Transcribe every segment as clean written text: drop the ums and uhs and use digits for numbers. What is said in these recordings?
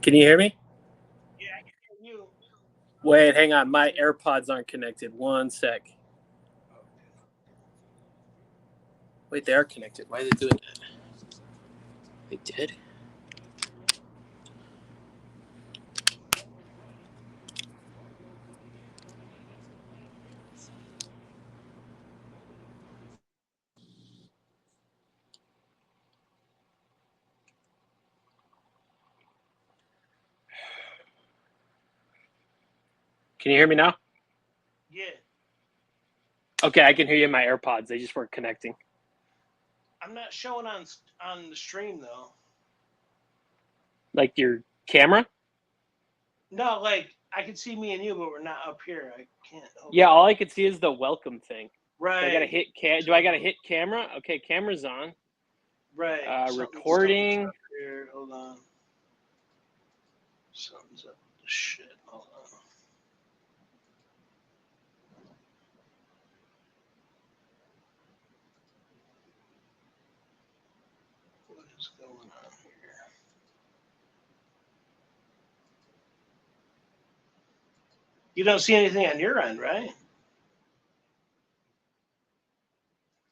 Can you hear me? Yeah, I can hear you. Wait, hang on. My AirPods aren't connected. One sec. Wait, they are connected. Why are they doing that? They did? Can you hear me now? Yeah, Okay, I can hear you in my AirPods. They just weren't connecting. I'm not showing on the stream though. Like your camera? No, like I can see me and you, but we're not up here. I can't. Yeah, all I could see is the welcome thing. Do I gotta Right. hit do I gotta hit camera? Okay, camera's on. Right. Something's Recording. up here. Hold on. Something's up with the shit. Hold on. What is going on here? You don't see anything on your end, right?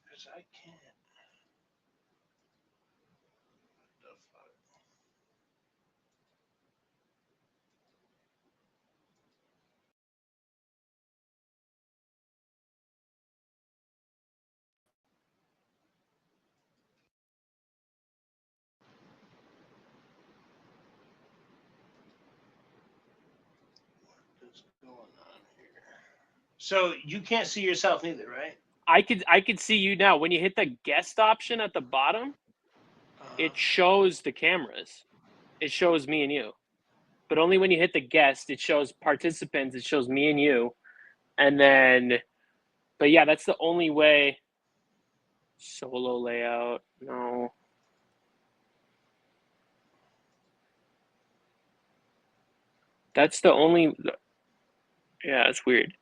Because I can't. What the fuck? What is going on here? So you can't see yourself neither, right? I could see you now. When you hit the guest option at the bottom, it shows the cameras. It shows me and you. But only when you hit the guest, it shows participants, it shows me and you. And then but yeah, that's the only way. Solo layout. No. That's the only. Yeah, it's weird.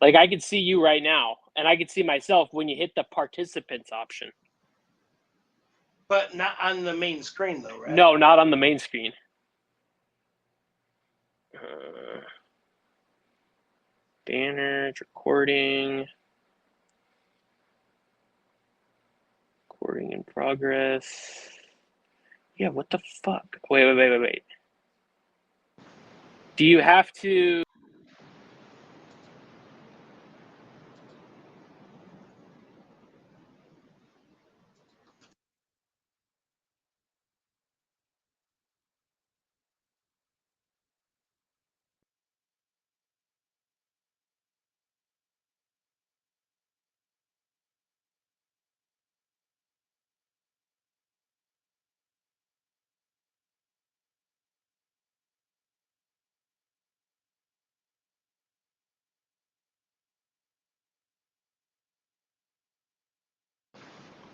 Like I could see you right now, and I could see myself when you hit the participants option. But not on the main screen though, right? No, not on the main screen. Banners, recording in progress. Yeah, what the fuck? Wait. Do you have to?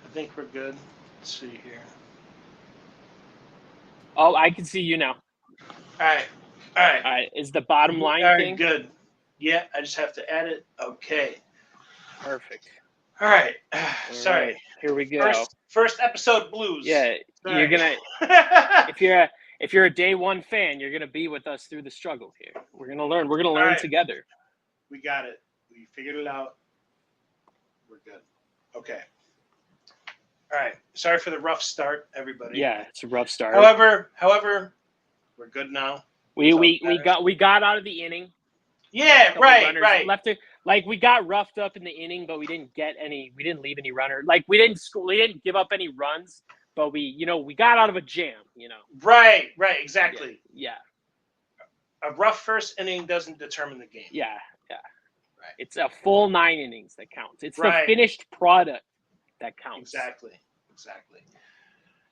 I think we're good. Let's see here. Oh, I can see you now. All right. All right. All right, is the bottom line All right, thing? good. Yeah, I just have to add it. Okay. Perfect. All right. Sorry. Right, here we go. First episode blues. Yeah, Sorry. you're gonna if you're a day one fan, you're gonna be with us through the struggle here. We're gonna learn. We're gonna learn right. together. We got it. We figured it out. We're good. Okay. All right. Sorry for the rough start, everybody. Yeah, it's a rough start. However, we're good now. We got out of the inning. Yeah, right. Left it like we got roughed up in the inning, but we didn't get any. We didn't leave any runner. Like we didn't give up any runs, but we got out of a jam. Right. Exactly. Yeah. A rough first inning doesn't determine the game. Yeah. Right. It's a full 9 innings that counts. It's the finished product that counts. Exactly.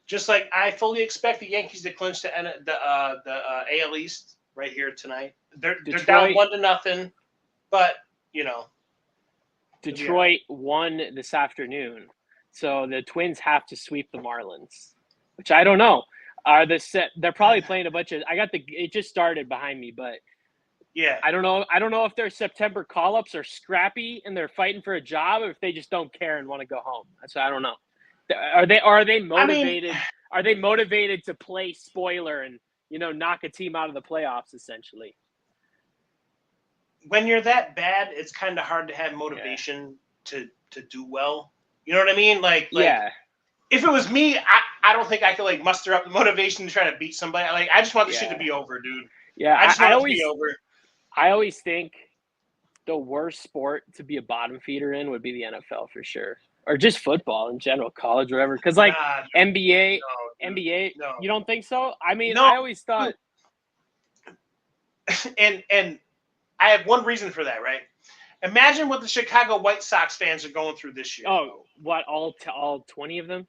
Just like I fully expect the Yankees to clinch the AL East right here tonight. They're down 1-0, but Detroit won this afternoon, so the Twins have to sweep the Marlins, which I don't know. They're probably playing a bunch of. It just started behind me, but yeah, I don't know. I don't know if their September call-ups are scrappy and they're fighting for a job, or if they just don't care and want to go home. That's what I don't know. Are they motivated? Are they motivated to play spoiler and knock a team out of the playoffs essentially. When you're that bad, it's kind of hard to have motivation to do well. You know what I mean? Like if it was me, I don't think I could like muster up the motivation to try to beat somebody. Like I just want this shit to be over, dude. Yeah, I just want it to be over. I always think the worst sport to be a bottom feeder in would be the NFL for sure, or just football in general, college, whatever. Because like NBA, you don't think so? I mean, I always thought. And I have one reason for that, right? Imagine what the Chicago White Sox fans are going through this year. Oh, what, all 20 of them?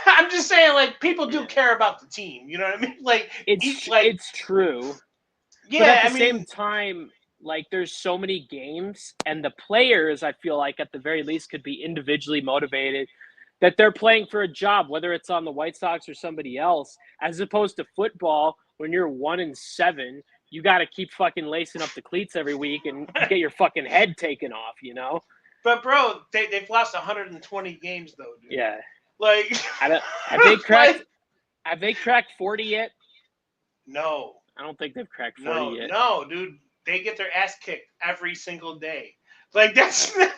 I'm just saying, like, people do care about the team. You know what I mean? Like, it's true. Yeah, but at the same time, like, there's so many games, and the players, I feel like, at the very least, could be individually motivated that they're playing for a job, whether it's on the White Sox or somebody else, as opposed to football when you're 1-7. You got to keep fucking lacing up the cleats every week and get your fucking head taken off, But bro, they've lost 120 games though, dude. Yeah. Like, have they cracked? Have they cracked 40 yet? No. I don't think they've cracked 40 yet. No, dude. They get their ass kicked every single day. Like that's what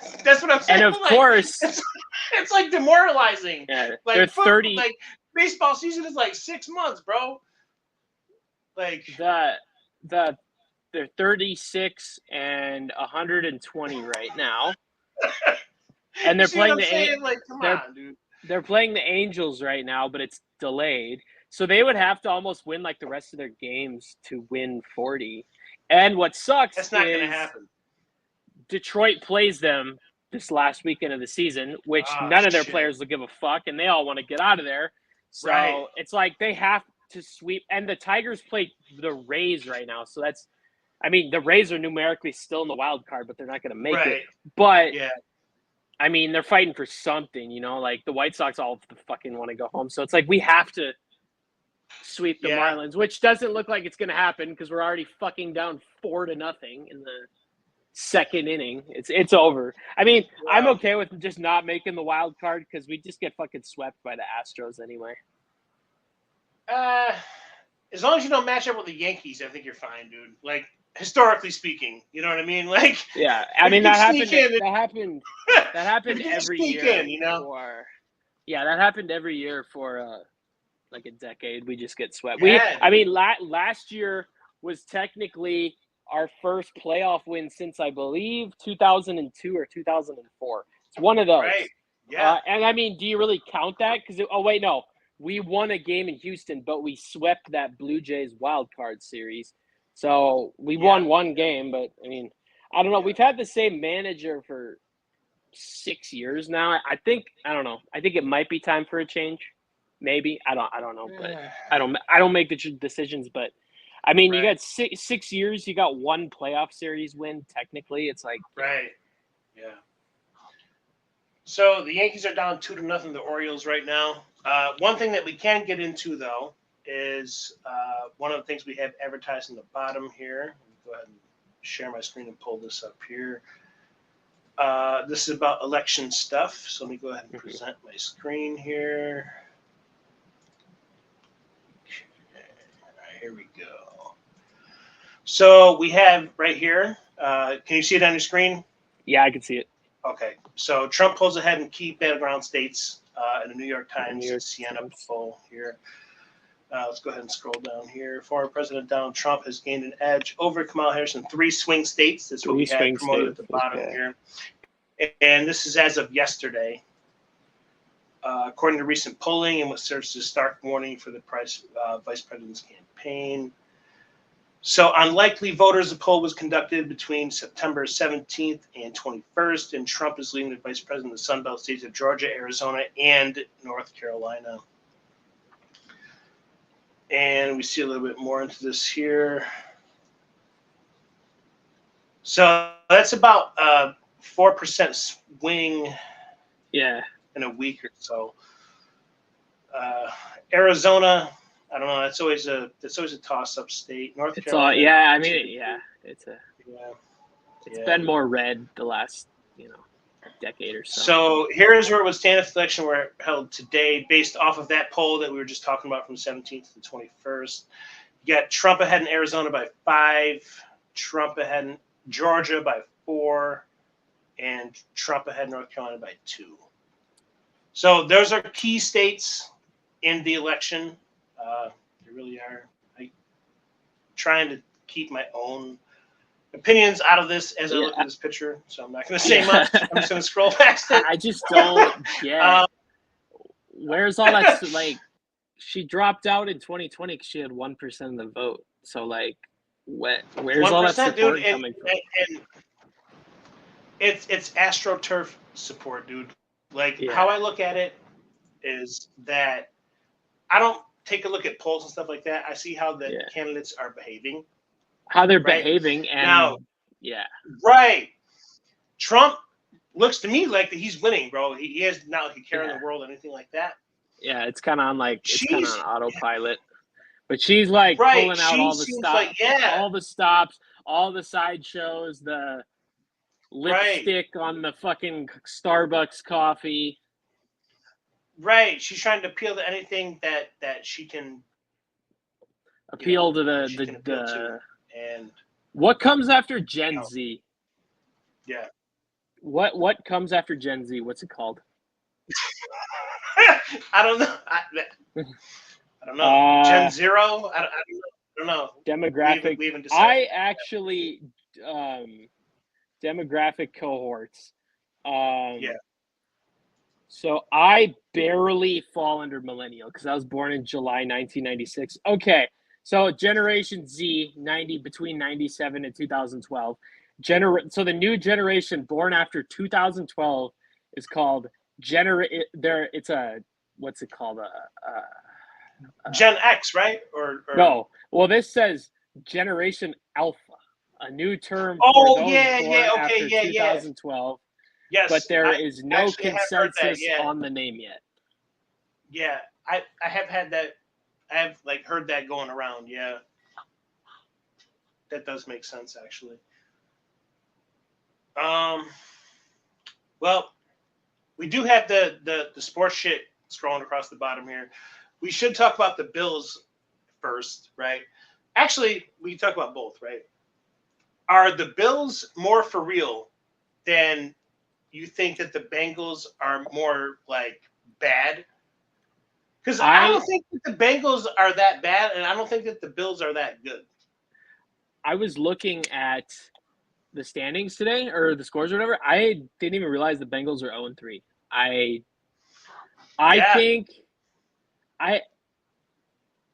I'm saying. And of course, it's like demoralizing. Yeah, like they're 30. Like baseball season is like 6 months, bro. Like they're 36 and 120 right now, and they're playing they're playing the Angels right now, but it's delayed. So they would have to almost win like the rest of their games to win 40. And what sucks that's not going to happen. Detroit plays them this last weekend of the season, which none of their players will give a fuck, and they all want to get out of there. So it's like they have to sweep. And the Tigers play the Rays right now. So the Rays are numerically still in the wild card, but they're not going to make it. But, I mean, they're fighting for something, like the White Sox all fucking want to go home. So it's like we have to sweep the Marlins, which doesn't look like it's going to happen because we're already fucking down 4-0 in the second inning. It's over. I mean, I'm okay with just not making the wild card because we just get fucking swept by the Astros anyway. As long as you don't match up with the Yankees, I think you're fine, dude. Like, historically speaking, you know what I mean? Like, yeah, I mean that happened every year. That happened every year for like a decade. We just get swept. Last year was technically our first playoff win since I believe 2002 or 2004. It's one of those. Right. Yeah. And I mean, do you really count that? Because no. We won a game in Houston, but we swept that Blue Jays wild card series. So we won one game, but I mean, I don't know. We've had the same manager for 6 years now. I think it might be time for a change. Maybe. I don't know, but I don't make the decisions, but I mean, you got 6 years, you got one playoff series win. Technically, it's like Yeah. So the Yankees are down 2-0 to the Orioles right now. One thing that we can get into, though, is one of the things we have advertised in the bottom here. Let me go ahead and share my screen and pull this up here. This is about election stuff. So let me go ahead and present my screen here. Okay, here we go. So we have right here. Can you see it on your screen? Yeah, I can see it. Okay, so Trump pulls ahead in key battleground states in the New York Times Siena poll here. Let's go ahead and scroll down here. Former President Donald Trump has gained an edge over Kamala Harris in 3 swing states. That's what we had promoted at the bottom here. And this is as of yesterday. According to recent polling and what serves as a stark warning for the vice president's campaign. So unlikely voters, the poll was conducted between September 17th and 21st, and Trump is leading the vice president of the Sun Belt states of Georgia, Arizona, and North Carolina. And we see a little bit more into this here. So that's about 4% swing in a week or so. Arizona, I don't know. That's always a toss-up state. North Carolina. It's been more red the last decade or so. So here's where it would stand if the election were held today, based off of that poll that we were just talking about from the 17th to the 21st. You got Trump ahead in Arizona by 5, Trump ahead in Georgia by 4, and Trump ahead in North Carolina by 2. So those are key states in the election. They really are. I'm trying to keep my own opinions out of this as I look at this picture, so I'm not going to say much. I'm just going to scroll past it. I just don't get where's all that like. She dropped out in 2020 because she had 1% of the vote. So like, where's all that support coming from? And it's AstroTurf support, dude. Like how I look at it is that I don't take a look at polls and stuff like that. I see how the candidates are behaving, how they're behaving, and now, right. Trump looks to me like that he's winning, bro. He has not like a care in the world, anything like that. Yeah, it's kind of on like it's kind of on autopilot, but she's like pulling out all the stops, all the stops, all the sideshows, the lipstick on the fucking Starbucks coffee. Right, she's trying to appeal to anything that she can appeal to and what comes after Gen Z? Yeah. What comes after Gen Z? What's it called? I don't know. I don't know. Gen Zero? I don't know. Demographic. We haven't decided. I actually demographic cohorts. So I barely fall under millennial because I was born in July 1996. Okay, so Generation Z, between 97 and 2012. So the new generation born after 2012 is called it's a what's it called? Gen X, right? Or no? Well, this says Generation Alpha, a new term for those born after 2012. Yes, but there is no consensus on the name yet. Yeah, I have had that. I have like heard that going around. Yeah, that does make sense actually. Well, we do have the sports shit scrolling across the bottom here. We should talk about the Bills first, right? Actually, we can talk about both, right? Are the Bills more for real than you think that the Bengals are more like bad? Because I don't think that the Bengals are that bad, and I don't think that the Bills are that good. I was looking at the standings today, or the scores or whatever. I didn't even realize the Bengals are 0-3. I think I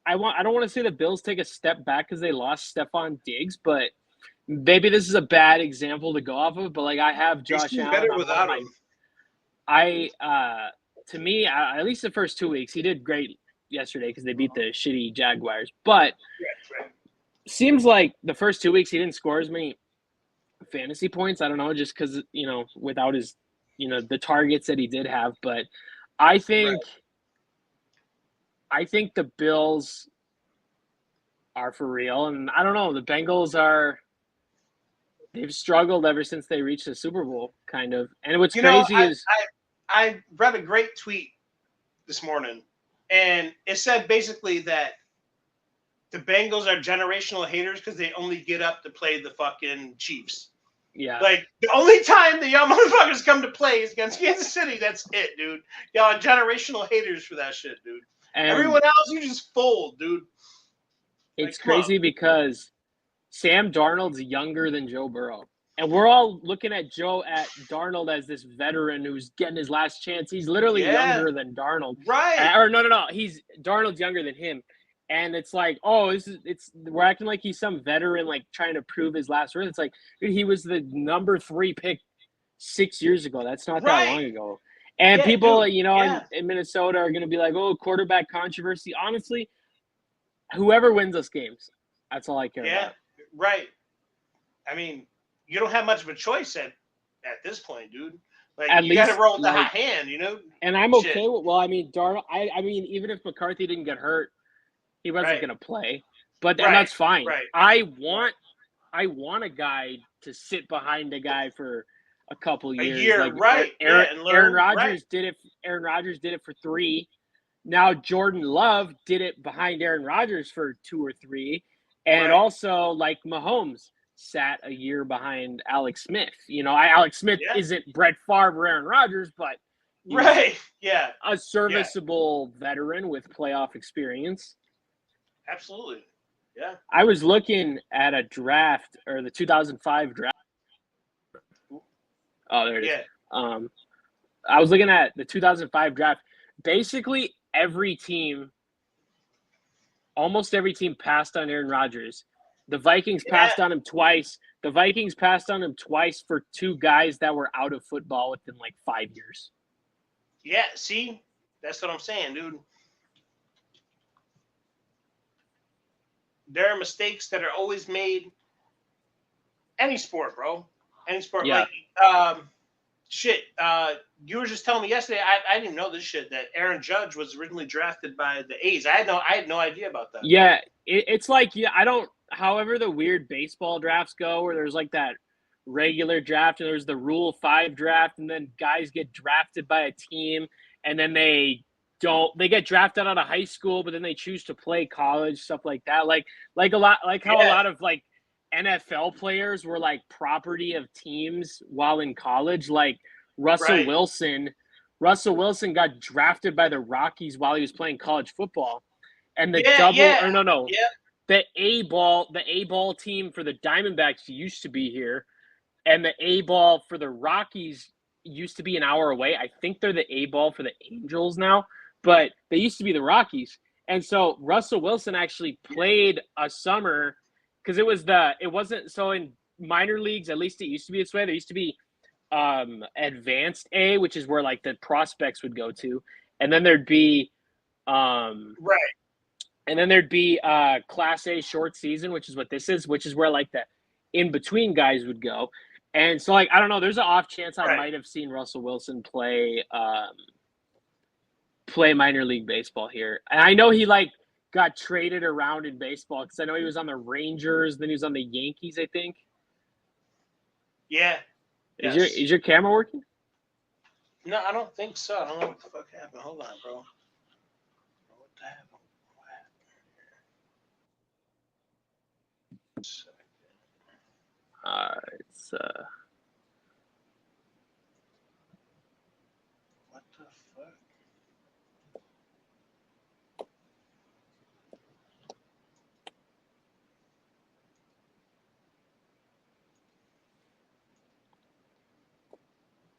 don't want to say the Bills take a step back because they lost Stephon Diggs, but maybe this is a bad example to go off of. But like I have Josh Allen better without him. To me, at least the first 2 weeks, he did great yesterday because they beat the shitty Jaguars. But seems like the first 2 weeks he didn't score as many fantasy points. I don't know, just because without his the targets that he did have. But I think the Bills are for real, and I don't know. The Bengals they've struggled ever since they reached the Super Bowl, kind of. And what's crazy is I read a great tweet this morning, and it said basically that the Bengals are generational haters because they only get up to play the fucking Chiefs. Yeah. Like, the only time the young motherfuckers come to play is against Kansas City. That's it, dude. Y'all are generational haters for that shit, dude. And everyone else, you just fold, dude. It's crazy because Sam Darnold's younger than Joe Burrow. And we're all looking at Darnold as this veteran who's getting his last chance. He's literally younger than Darnold. Right. No. Darnold's younger than him. And it's like, we're acting like he's some veteran, like trying to prove his last word. It's like, dude, he was the number 3 pick 6 years ago. That's not that long ago. And people, in Minnesota are going to be like, oh, quarterback controversy. Honestly, whoever wins those games, that's all I care about. Yeah, right. I mean, you don't have much of a choice at this point, dude. Like, you got to roll with the hot hand, And I'm okay with, Darnold, I mean, even if McCarthy didn't get hurt, he wasn't going to play. But and that's fine. Right. I want a guy to sit behind a guy for a couple years. A year, like, right. Aaron Rodgers did it. Aaron Rodgers did it for 3. Now Jordan Love did it behind Aaron Rodgers for 2 or 3, and Right. also like Mahomes sat a year behind Alex Smith. Alex Smith Yeah. isn't Brett Favre or Aaron Rodgers, but he's Right. Yeah. a serviceable veteran with playoff experience. Absolutely. Yeah. I was looking at a draft or the 2005 draft. Oh, there it is. Yeah. I was looking at the 2005 draft. Basically, almost every team passed on Aaron Rodgers. The Vikings passed on him twice. The Vikings passed on him twice for 2 guys that were out of football within like 5 years. Yeah. See, that's what I'm saying, dude. There are mistakes that are always made. Any sport, bro. Any sport. Yeah. Like, shit. You were just telling me yesterday. I didn't know this shit that Aaron Judge was originally drafted by the A's. I had no idea about that. Yeah, it's like I don't. However, the weird baseball drafts go, where there's like that regular draft and there's the Rule 5 draft, and then guys get drafted by a team, and then they get drafted out of high school, but then they choose to play college, stuff like that. Like a lot of like NFL players were like property of teams while in college, like Russell Wilson. Russell Wilson got drafted by the Rockies while he was playing college football. And the the A ball team for the Diamondbacks used to be here, and the A ball for the Rockies used to be an hour away. I think they're the A ball for the Angels now, but they used to be the Rockies. And so Russell Wilson actually played a summer because it wasn't so in minor leagues, at least it used to be this way. There used to be advanced A, which is where like the prospects would go to, and then there'd be and then there'd be Class A short season, which is what this is, which is where like the in between guys would go. And so like I don't know, there's an off chance I might have seen Russell Wilson play minor league baseball here. And I know he like got traded around in baseball because I know he was on the Rangers, then he was on the Yankees, I think. Yeah. Yes. Is your camera working? No, I don't think so. I don't know what the fuck happened. Hold on, bro. What the hell? It's what the fuck?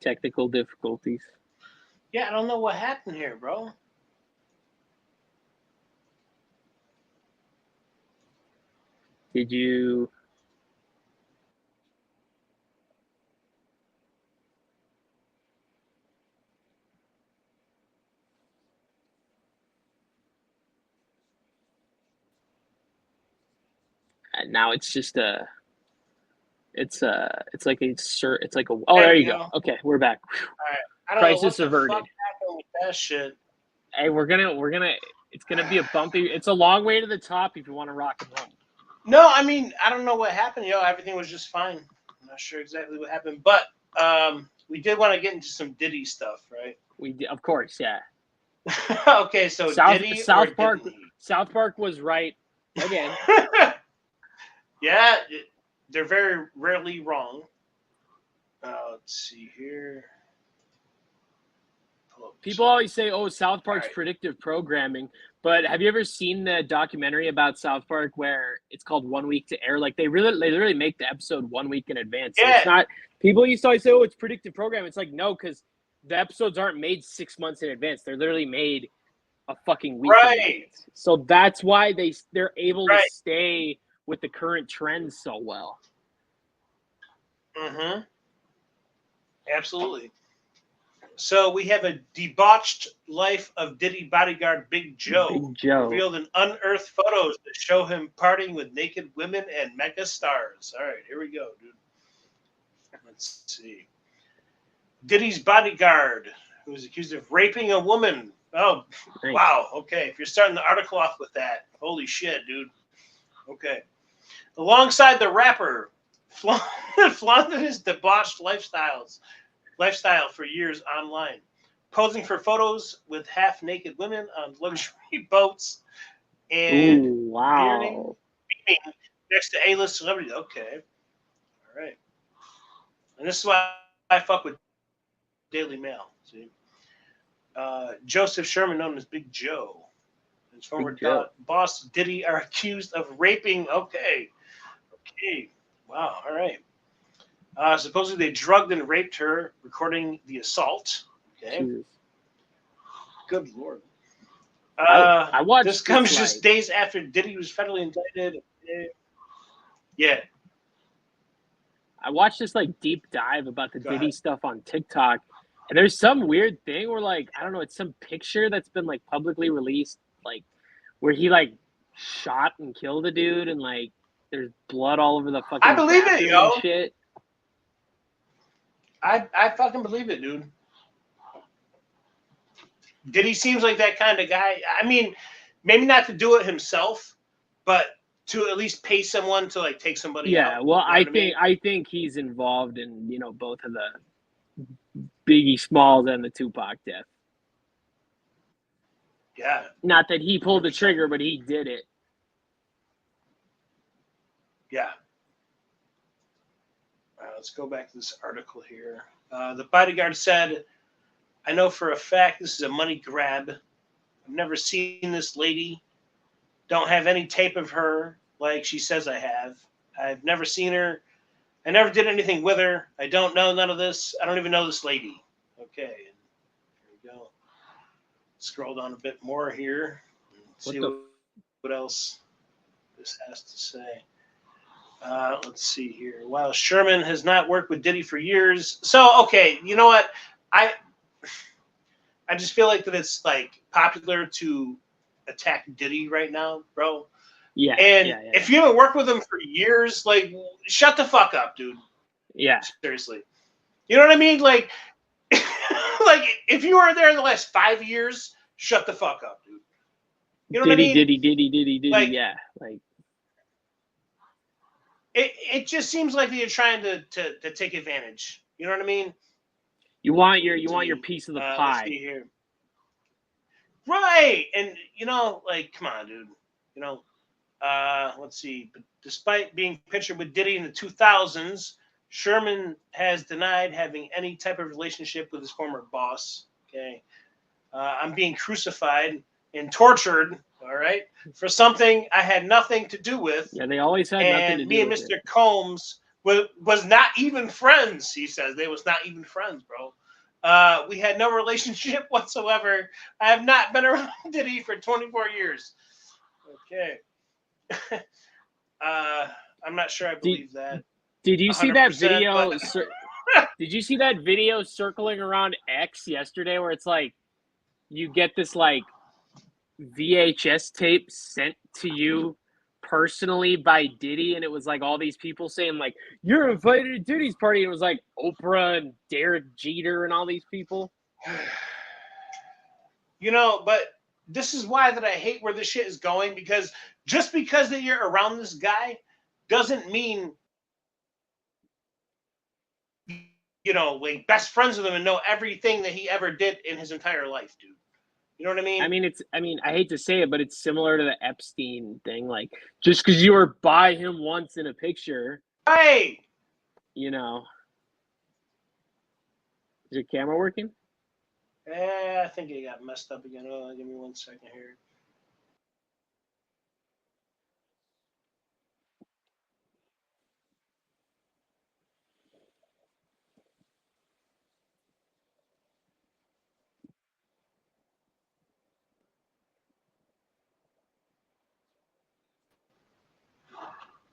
technical difficulties. Yeah, I don't know what happened here, bro. Did you? And now it's just it's like a. Oh, there you go. Okay, we're back. All right. I don't Crisis know what averted. the fuck happened with that shit. Hey, we're gonna. It's gonna be a bumpy. It's a long way to the top if you want to rock and roll. No, I mean I don't know what happened. Everything was just fine. I'm not sure exactly what happened, but we did want to get into some Diddy stuff, right? We did, of course, yeah. Okay, so Diddy South Park. Didn't South Park was right again. Yeah, they're very rarely wrong. Let's see here. People always say, "Oh, South Park's predictive programming," but have you ever seen the documentary about South Park where it's called 1 Week to Air? Like they literally make the episode 1 week in advance. So it's not. People used to always say, "Oh, it's predictive programming." It's like no, because the episodes aren't made 6 months in advance. They're literally made a fucking week in advance. So that's why they're able to stay with the current trends so well. Mm-hmm. Absolutely. So we have a debauched life of Diddy bodyguard Big Joe. Big Joe revealed in unearthed photos that show him partying with naked women and mega stars. All right, here we go, dude. Let's see. Diddy's bodyguard, who was accused of raping a woman. Oh, nice. Wow. Okay, if you're starting the article off with that, holy shit, dude. Okay. Alongside the rapper, flaunted his debauched lifestyle for years online, posing for photos with half-naked women on luxury boats and Ooh, wow. beaming next to A-list celebrities. Okay, all right. And this is why I fuck with Daily Mail. See, Joseph Sherman, known as Big Joe, his former Big Joe. boss Diddy, are accused of raping. Okay, wow, all right. Supposedly they drugged and raped her, recording the assault. Okay, Jesus. good lord. I watched This comes this, just days after Diddy was federally indicted. Yeah, I watched this like deep dive about the go Diddy ahead. stuff on TikTok, and there's some weird thing where like I don't know, it's some picture that's been like publicly released, like where he like shot and killed a dude, and like there's blood all over the I fucking believe it, bathroom and yo. shit. I fucking believe it, dude. Diddy seems like that kind of guy. I mean, maybe not to do it himself, but to at least pay someone to like take somebody Yeah, out. well, You know what I mean? I think he's involved in both of the Biggie Smalls and the Tupac death. Yeah. Not that he pulled the 100%. trigger, but he did it. Yeah. Let's go back to this article here. The bodyguard said, I know for a fact this is a money grab. I've never seen this lady. Don't have any tape of her like she says I have. I've never seen her. I never did anything with her. I don't know none of this. I don't even know this lady. Okay. Here we go. Scroll down a bit more here. See what else this has to say. Let's see here. While Sherman has not worked with Diddy for years. So, okay, you know what? I just feel like that it's like popular to attack Diddy right now, bro. Yeah, And yeah. if you haven't worked with him for years, like, shut the fuck up, dude. Yeah. Seriously. You know what I mean? Like, like if you were there in the last 5 years, shut the fuck up, dude. You know what I mean? Diddy. Like, Yeah, like it just seems like you're trying to take advantage. You know what I mean? you want your piece of the Let's pie. see here. Right. And, like, come on, dude. Let's see. But despite being pictured with Diddy in the 2000s, Sherman has denied having any type of relationship with his former boss. Okay. I'm being crucified and tortured, all right, for something I had nothing to do with. Yeah, they always had nothing to And do me and with Mr. it. Combs was not even friends, he says. They was not even friends, bro. We had no relationship whatsoever. I have not been around Diddy for 24 years. Okay. I'm not sure I believe that. Did you see that 100%, video? but Did you see that video circling around X yesterday where it's like you get this like VHS tape sent to you personally by Diddy, and it was like all these people saying like you're invited to Diddy's party, and it was like Oprah and Derek Jeter and all these people. but this is why that I hate where this shit is going, because just because that you're around this guy doesn't mean like best friends with him and know everything that he ever did in his entire life, dude. You know what I mean? I mean, I hate to say it, but it's similar to the Epstein thing. Like, just because you were by him once in a picture, Hey, is your camera working? I think it got messed up again. Give me 1 second here.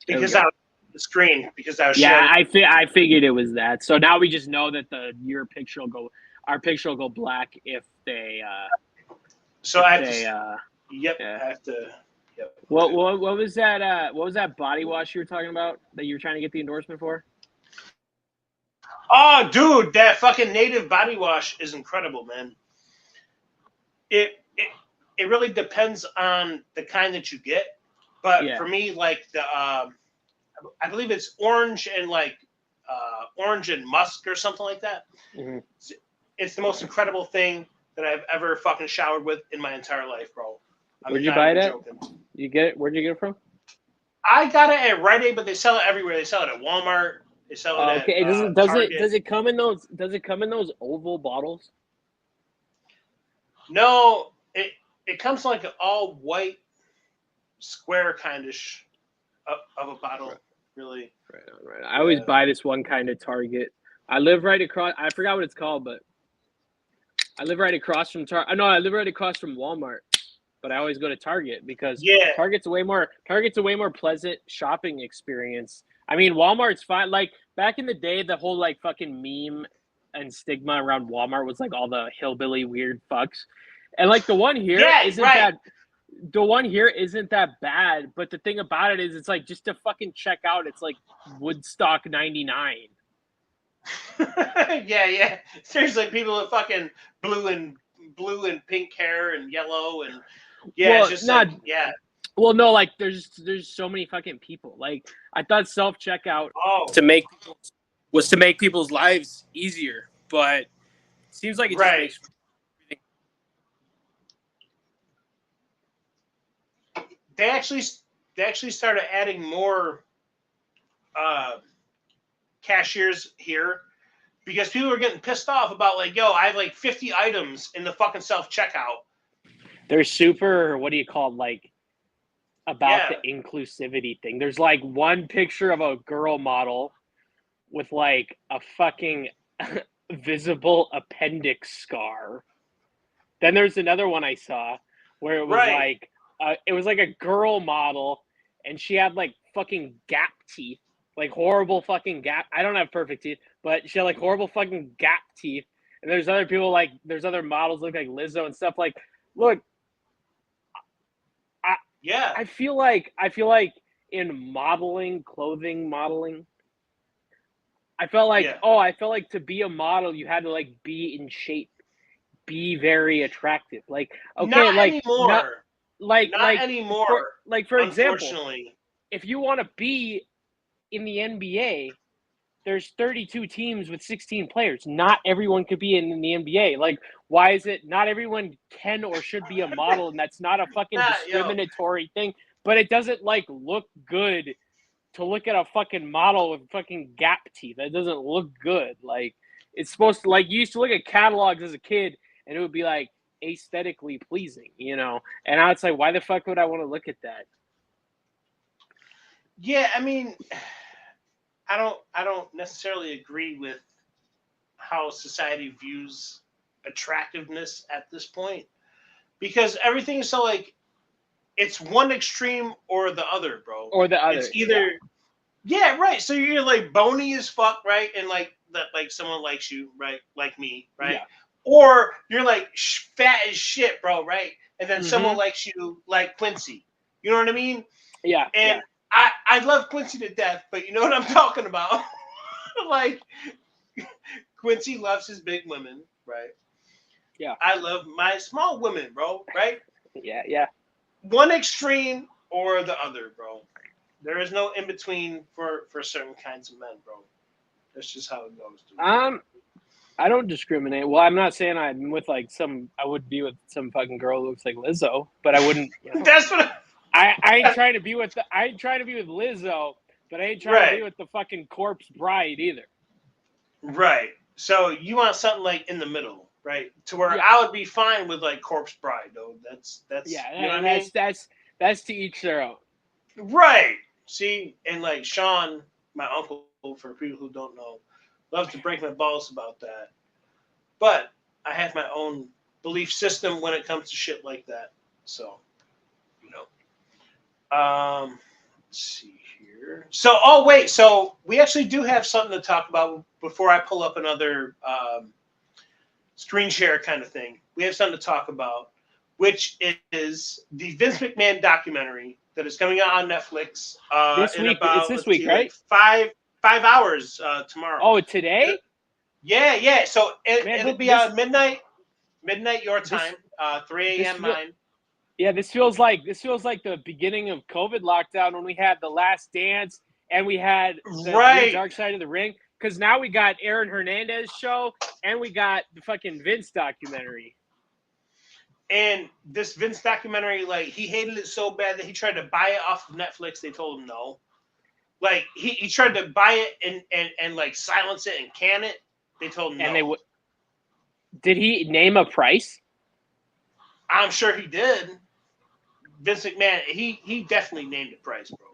Because I was the screen, because I was sharing. I figured it was that. So now we just know that our picture will go black if they So I have to. yeah. I have to. Yep. What was that? What was that body wash you were talking about that you were trying to get the endorsement for? Oh, dude, that fucking native body wash is incredible, man. It really depends on the kind that you get, but for me, like the I believe it's orange and like orange and musk or something like that. Mm-hmm. it's the most incredible thing that I've ever fucking showered with in my entire life, bro. Where'd you buy it at? You get it? Where'd you get it from? I got it at Rite Aid, but they sell it everywhere. They sell it at Walmart. They sell it at Okay. Target. Does it come in those oval bottles? No, it comes like an all white square kind-ish of a bottle, really. Right on, right on. I always buy this one kind of Target. I live right across. I forgot what it's called, but I live right across from Target. No, I live right across from Walmart, but I always go to Target because Target's a way more pleasant shopping experience. I mean, Walmart's fine. Like back in the day, the whole like fucking meme and stigma around Walmart was like all the hillbilly weird fucks, and like the one here isn't that bad. But the thing about it is, it's like just to fucking check out, it's like Woodstock '99. yeah. Seriously, people with fucking blue and pink hair and yellow and well, it's just not Well, no, like there's so many fucking people. Like I thought self checkout was to make people's lives easier, but it seems like it just makes they actually started adding more cashiers here because people were getting pissed off about like, yo, I have like 50 items in the fucking self checkout. They're super, what do you call it, like about the inclusivity thing. There's like one picture of a girl model with like a fucking visible appendix scar. Then there's another one I saw where it was like a girl model and she had like fucking gap teeth. Like horrible fucking gap. I don't have perfect teeth, but she had like horrible fucking gap teeth. And there's other people like there's other models look like Lizzo and stuff. Like, look, I feel like in clothing modeling, I felt like to be a model you had to like be in shape, be very attractive. Like not anymore. Not anymore. For example, if you want to be in the NBA, there's 32 teams with 16 players. Not everyone could be in the NBA. Like, why is it not everyone can or should be a model? And that's not a fucking discriminatory thing. But it doesn't, like, look good to look at a fucking model with fucking gap teeth. That doesn't look good. Like, it's supposed to, like, you used to look at catalogs as a kid, and it would be, like, aesthetically pleasing, you know? And now it's like, why the fuck would I want to look at that? Yeah, I mean... I don't necessarily agree with how society views attractiveness at this point because everything is so like it's one extreme or the other, bro. Or the other. It's either right. So you're like bony as fuck, right? And like that, like someone likes you, right? Like me, right? Yeah. Or you're like fat as shit, bro, right? And then someone likes you like Quincy. You know what I mean? Yeah. And I love Quincy to death, but you know what I'm talking about? Like, Quincy loves his big women, right? Yeah. I love my small women, bro, right? Yeah. One extreme or the other, bro. There is no in between for certain kinds of men, bro. That's just how it goes, dude. I don't discriminate. Well, I'm not saying I'm with like I would be with some fucking girl who looks like Lizzo, but I wouldn't. You know. That's what I ain't trying to be with Lizzo, but I ain't trying to be with the fucking corpse bride either. Right. So you want something like in the middle, right? To where I would be fine with like corpse bride, though. That's you know what I mean? That's to each their own. Right. See, and like Sean, my uncle, for people who don't know, loves to break my balls about that. But I have my own belief system when it comes to shit like that. So. Let's see here. So we actually do have something to talk about before I pull up another screen share kind of thing. We have something to talk about, which is the Vince McMahon documentary that is coming out on Netflix. This week, it's this week, right? Like 5 hours tomorrow. Oh, today? Yeah. So it'll be on midnight your time, 3 a.m. mine. Yeah, this feels like the beginning of COVID lockdown when we had The Last Dance and we had the Dark Side of the Ring. because now we got Aaron Hernandez show and we got the fucking Vince documentary. And this Vince documentary, like, he hated it so bad that he tried to buy it off of Netflix. They told him no. Like, he tried to buy it and like silence it and can it. They told him no. And did he name a price? I'm sure he did. Vince McMahon, he definitely named a price, bro.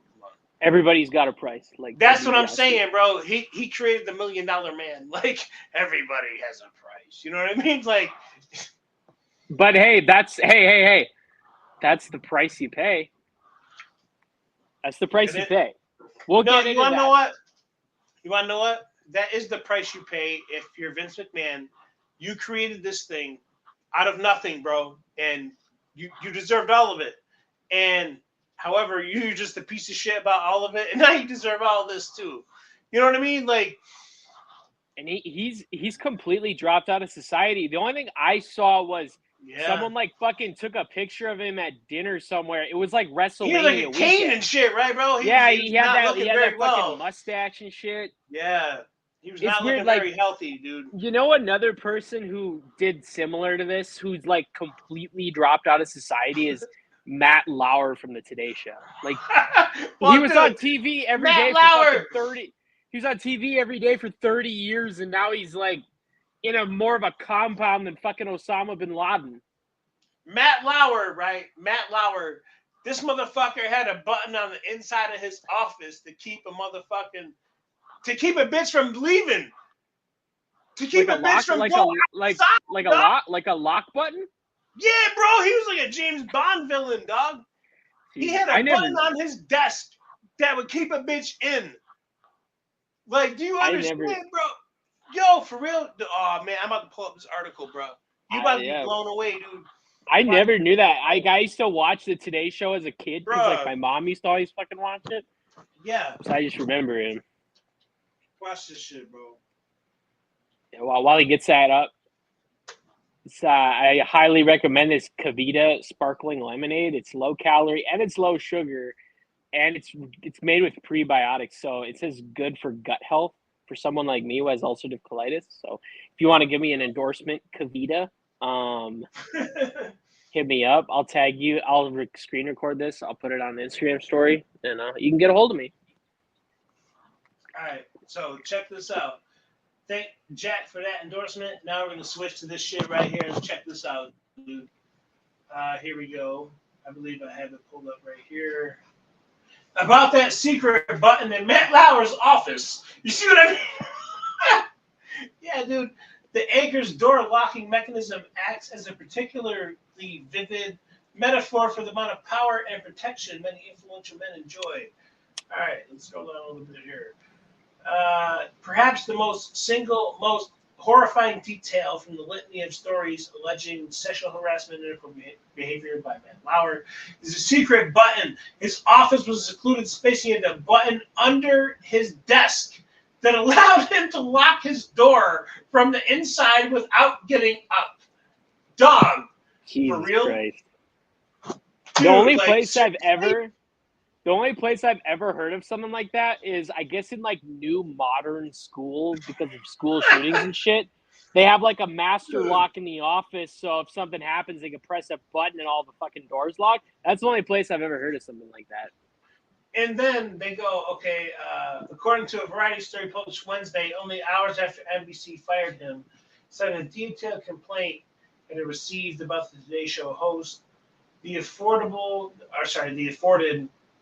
Everybody's got a price. Like, that's what I'm saying, bro. He created the $1 Million Man. Like, everybody has a price. You know what I mean? Like, but hey, that's the price you pay. That's the price you pay. We'll get into that. You want to know what? You want to know what? That is the price you pay if you're Vince McMahon. You created this thing out of nothing, bro, and you deserved all of it. And however, you're just a piece of shit about all of it, and now you deserve all of this too. You know what I mean? Like, and he's completely dropped out of society. The only thing I saw was someone like fucking took a picture of him at dinner somewhere. It was like WrestleMania. He had like a cane and shit, right, bro? He had that fucking mustache and shit. Yeah. He was not looking very healthy, dude. You know another person who did similar to this, who's like completely dropped out of society, is Matt Lauer from the Today Show. Like, he was on TV every day for fucking 30. He was on TV every day for 30 years, and now he's like in a more of a compound than fucking Osama bin Laden. Matt Lauer, right? Matt Lauer. This motherfucker had a button on the inside of his office to keep a bitch from leaving. To keep a bitch from going outside, like a lock button? Yeah, bro. He was like a James Bond villain, dog. He had a button on his desk that would keep a bitch in. Like, do you understand, bro? Yo, for real? Oh, man, I'm about to pull up this article, bro. You about to be blown away, dude. I never knew that. I used to watch the Today Show as a kid because like my mom used to always fucking watch it. Yeah. So I just remember him. Watch this shit, bro. Yeah, while he gets that up, I highly recommend this Kavita sparkling lemonade. It's low calorie and it's low sugar, and it's made with prebiotics. So it says good for gut health for someone like me who has ulcerative colitis. So if you want to give me an endorsement, Kavita, hit me up. I'll tag you. I'll screen record this. I'll put it on the Instagram story, and you can get a hold of me. All right. So check this out. Thank Jack for that endorsement. Now we're going to switch to this shit right here. And check this out, dude. Here we go. I believe I have it pulled up right here. About that secret button in Matt Lauer's office. You see what I mean? Yeah, dude. The Acres door locking mechanism acts as a particularly vivid metaphor for the amount of power and protection many influential men enjoy. All right, let's go down a little bit here. Perhaps the most horrifying detail from the litany of stories alleging sexual harassment and inappropriate behavior by Matt Lauer is a secret button. His office was a secluded space. He had a button under his desk that allowed him to lock his door from the inside without getting up. Dog. Jesus for real? Christ. Dude, The only place I've ever heard of something like that is, I guess, in like new modern schools because of school shootings and shit. They have like a master lock in the office, so if something happens, they can press a button and all the fucking doors lock. That's the only place I've ever heard of something like that. And then they go, okay, according to a Variety story published Wednesday, only hours after NBC fired him, citing a detailed complaint that it received about the Today Show host, the afforded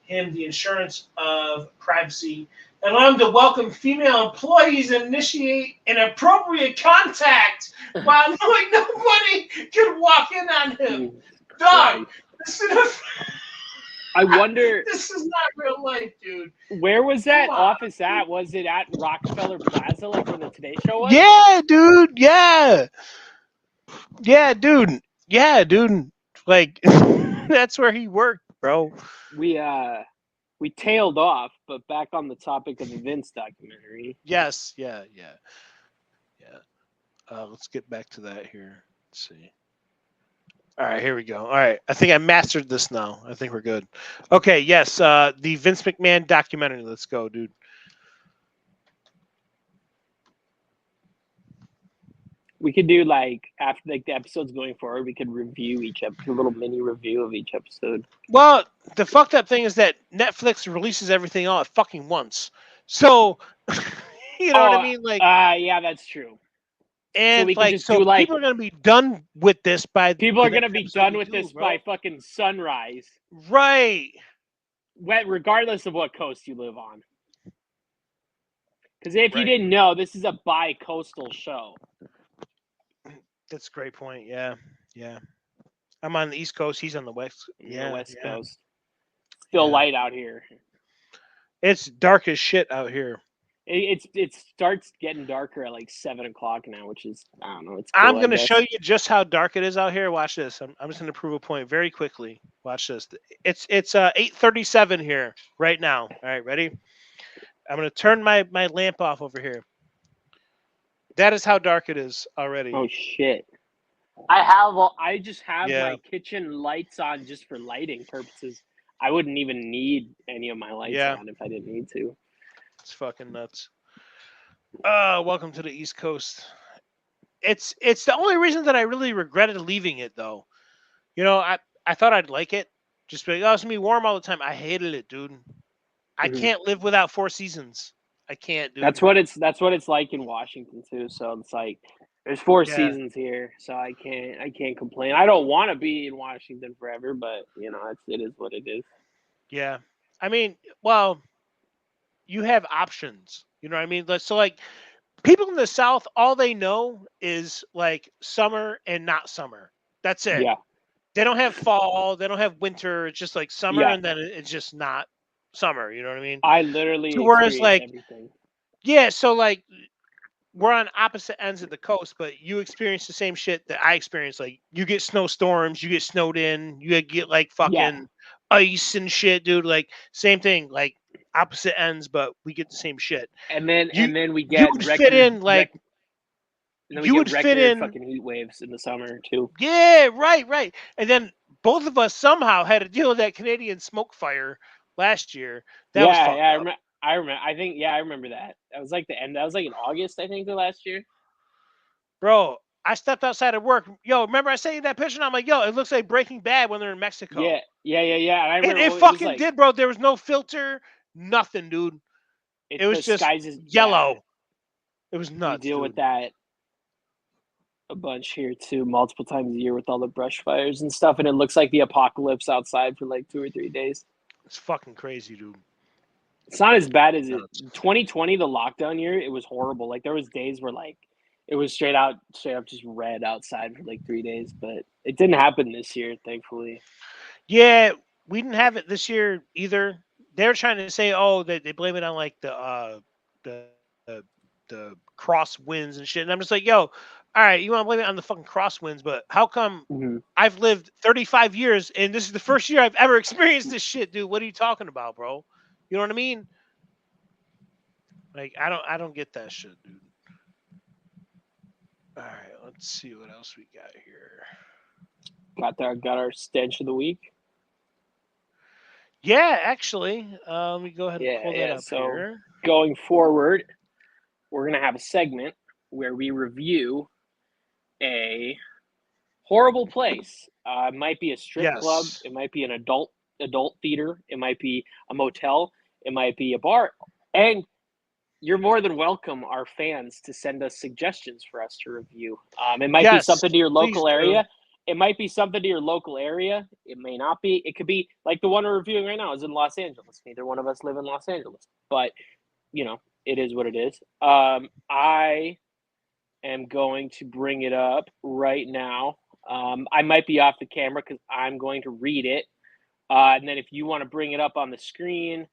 him the insurance of privacy and allowed him to welcome female employees and initiate inappropriate contact while knowing nobody could walk in on him. Dog, I wonder. This is not real life, dude. Where was that office at? Was it at Rockefeller Plaza, like where the Today Show was? Yeah, dude. Yeah. Yeah, dude. Yeah, dude. Like, that's where he worked, bro. We tailed off, but back on the topic of the Vince documentary. Yes. Yeah. Let's get back to that here. Let's see. All right, here we go. All right, I think I mastered this now. I think we're good. Okay, yes, the Vince McMahon documentary. Let's go, dude. We could do like after like the episodes going forward, we could review each episode, a little mini review of each episode. Well, the fucked up thing is that Netflix releases everything all at fucking once. So, you know what I mean? Like, yeah, that's true. and we could like, just so do like people are gonna be done with this by people the are gonna next be episode done we with do, this bro. by fucking sunrise, Right. regardless of what coast you live on. Because if you Right. didn't know, this is a bi-coastal show. That's a great point. Yeah. Yeah. I'm on the East Coast. He's on the West. Yeah, West Yeah. Coast. Still Yeah. light out here. It's dark as shit out here. It starts getting darker at like 7:00 now, which is I don't know. It's cool, I'm going to I show guess. you just how dark it is out here. Watch this. I'm just going to prove a point very quickly. Watch this. It's 8:37 here right now. All right, ready? I'm going to turn my lamp off over here. That is how dark it is already. Oh shit! I just have Yeah. my kitchen lights on just for lighting purposes. I wouldn't even need any of my lights Yeah. on if I didn't need to. It's fucking nuts. Welcome to the East Coast. It's the only reason that I really regretted leaving it though. You know, I thought I'd like it. Just be like, oh, it's gonna be warm all the time. I hated it, dude. I Mhm. can't live without 4 seasons. I can't, dude. That's what it's like in Washington too. So it's like there's 4 Yeah. seasons here, so I can't complain. I don't want to be in Washington forever, but you know it is what it is. Yeah. I mean, well, you have options. You know what I mean? So like people in the South, all they know is like summer and not summer. That's it. Yeah, They don't have fall. They don't have winter. It's just like summer, yeah. and then it's just not summer. You know what I mean? I literally So whereas experience like everything. yeah, so like we're on opposite ends of the coast, but you experience the same shit that I experience. Like you get snowstorms, you get snowed in, you get like Yeah, fucking ice and shit, dude. Like same thing, like opposite ends, but we get the same shit. and then You we you get would fit in like and then we you get would fit record in. fucking heat waves in the summer too. Yeah, right. And then both of us somehow had to deal with that Canadian smoke fire last year. That was fucked up. I remember. I remember that. That was like the end. That was like in August, I think, the last year. Bro, I stepped outside of work. Yo, remember I sent you that picture? And I'm like, yo, it looks like Breaking Bad when they're in Mexico. Yeah. And I And remember it it was fucking like did, bro. There was no filter, nothing, dude. It was the just skies is yellow. It was We nuts, deal dude. with that a bunch here too, multiple times a year with all the brush fires and stuff, and it looks like the apocalypse outside for like 2 or 3 days. It's fucking crazy, dude. It's not as bad as it. Nuts. 2020, the lockdown year, it was horrible. Like there was days where like it was straight up just red outside for like 3 days, but it didn't happen this year, thankfully. Yeah, we didn't have it this year either. They're trying to say, oh, they blame it on like the the crosswinds and shit. And I'm just like, yo, all right, you want to blame it on the fucking crosswinds, but how come Mm-hmm. I've lived 35 years and this is the first year I've ever experienced this shit, dude? What are you talking about, bro? You know what I mean? Like, I don't get that shit, dude. All right, let's see what else we got here. Got our stench of the week. Yeah, actually, let me go ahead and pull that up So here. going forward, we're gonna have a segment where we review a horrible place. It might be a strip club. Yes. It might be an adult theater. It might be a motel. It might be a bar. And you're more than welcome, our fans, to send us suggestions for us to review. It might be Yes, something to your please local do. area. It might be something to your local area. It may not be. It could be like the one we're reviewing right now is in Los Angeles. Neither one of us live in Los Angeles, but you know, it is what it is. I am going to bring it up right now. I might be off the camera because I'm going to read it. And then if you want to bring it up on the screen,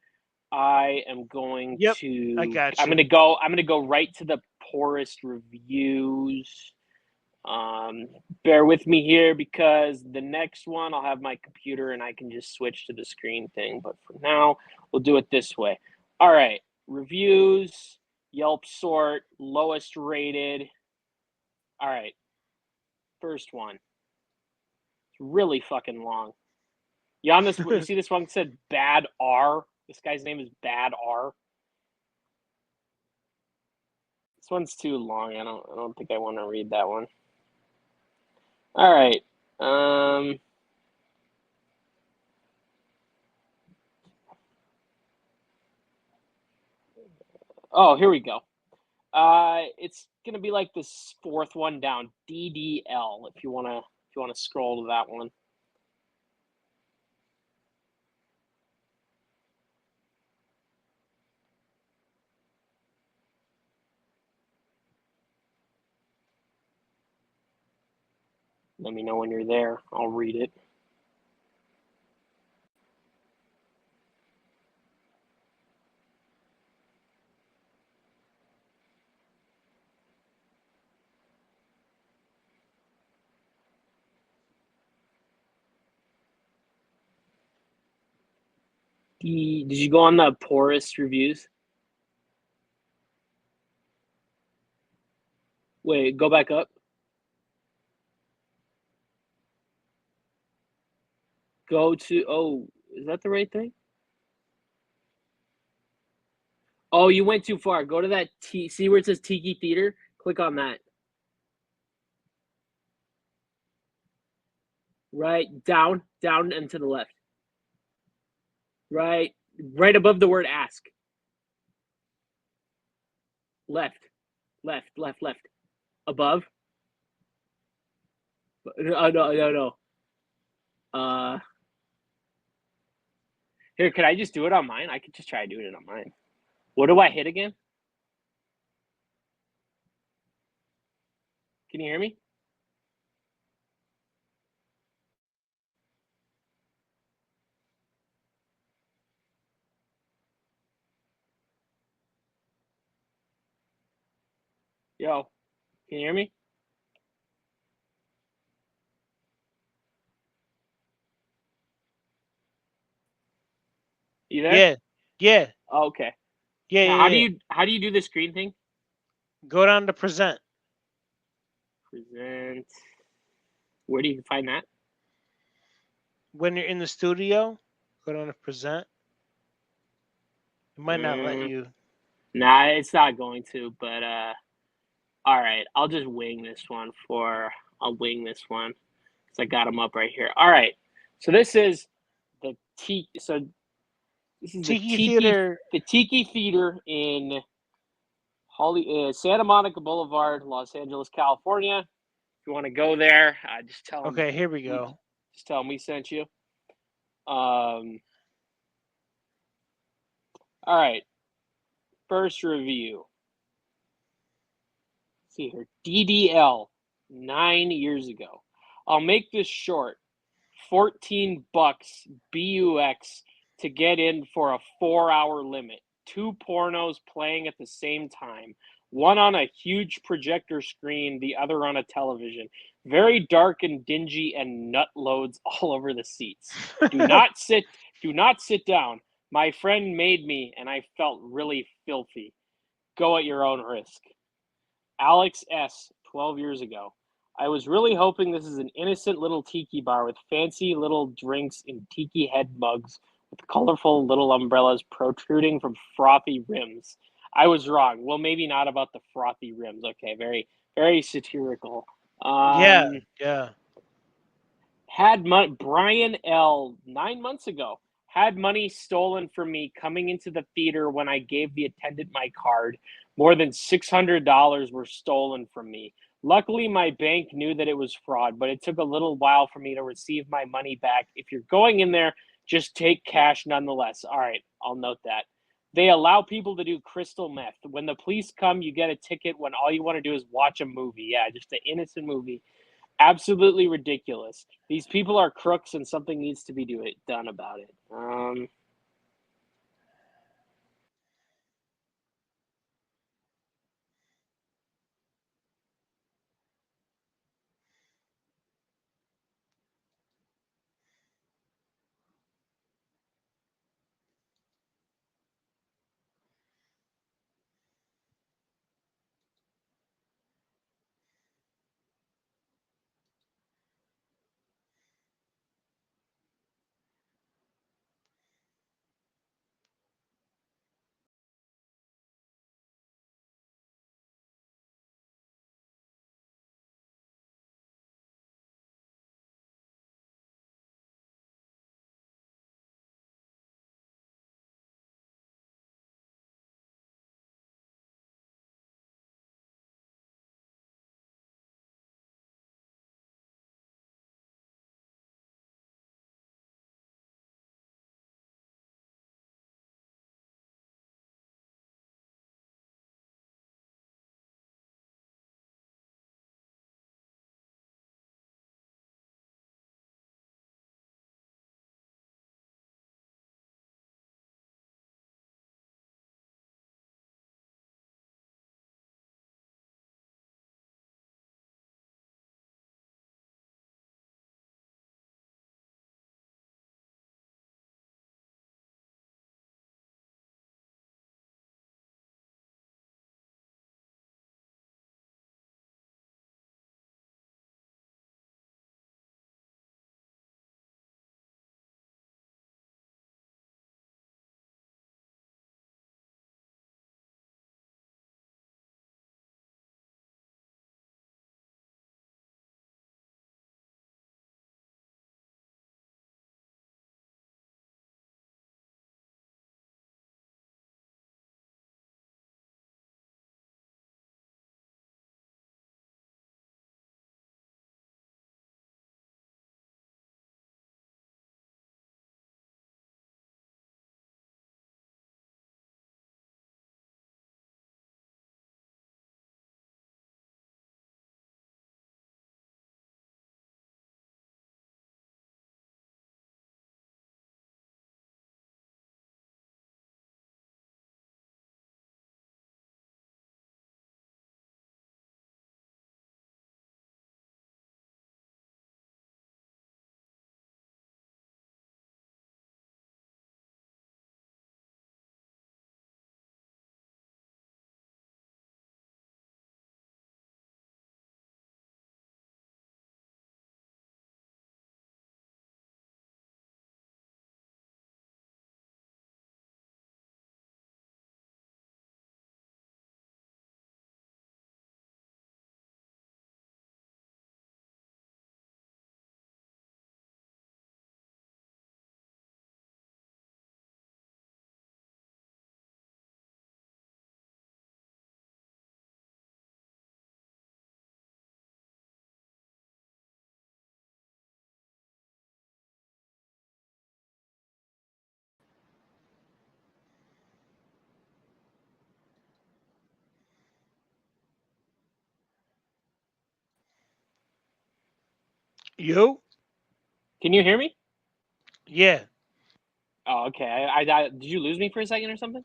I am going Yep, to. I got I'm you. gonna go right to the poorest reviews. Bear with me here because the next one I'll have my computer and I can just switch to the screen thing. But for now, we'll do it this way. All right, reviews, Yelp sort, lowest rated. All right, first one. It's really fucking long. You on this? You see this one that said Bad R. This guy's name is Bad R. one's too long. I don't think I want to read that one. All right. Oh, here we go. It's gonna be like this fourth one down, DDL. If you wanna scroll to that one. Let me know when you're there. I'll read it. Did you go on the poorest reviews? Wait, go back up. Go to, oh, is that the right thing? Oh, you went too far. Go to that see where it says Tiki Theater? Click on that. Right, down and to the left. Right above the word ask. Left. Above. No. Here, could I just do it on mine? I could just try doing it on mine. What do I hit again? Can you hear me? Yo, can you hear me? You there? Yeah. Oh, okay. Yeah. Now, Yeah. how do you do the screen thing? Go down to present. Present. Where do you find that? When you're in the studio, go down to present. It might not let you. Nah, it's not going to, but all right, I'll just wing this one I'll wing this one because I got them up right here. All right, so this is the Tiki Theater. The Tiki Theater in Santa Monica Boulevard, Los Angeles, California. If you want to go there, just tell them. Okay, here we go. Just tell them we sent you. All right, first review. Let's see here, DDL 9 years ago. I'll make this short. $14 BUX to get in for a 4-hour limit. 2 pornos playing at the same time. One on a huge projector screen, the other on a television. Very dark and dingy and nut loads all over the seats. Do not sit down. My friend made me and I felt really filthy. Go at your own risk. Alex S., 12 years ago. I was really hoping this is an innocent little tiki bar with fancy little drinks in tiki head mugs with colorful little umbrellas protruding from frothy rims. I was wrong. Well, maybe not about the frothy rims. Okay, very, very satirical. Yeah. Had Brian L. 9 months ago had money stolen from me coming into the theater when I gave the attendant my card. More than $600 were stolen from me. Luckily, my bank knew that it was fraud, but it took a little while for me to receive my money back. If you're going in there, just take cash nonetheless. All right, I'll note that. They allow people to do crystal meth. When the police come, you get a ticket when all you want to do is watch a movie. Yeah, just an innocent movie. Absolutely ridiculous. These people are crooks and something needs to be done about it. You? Can you hear me? Yeah. Oh, okay. I did you lose me for a second or something?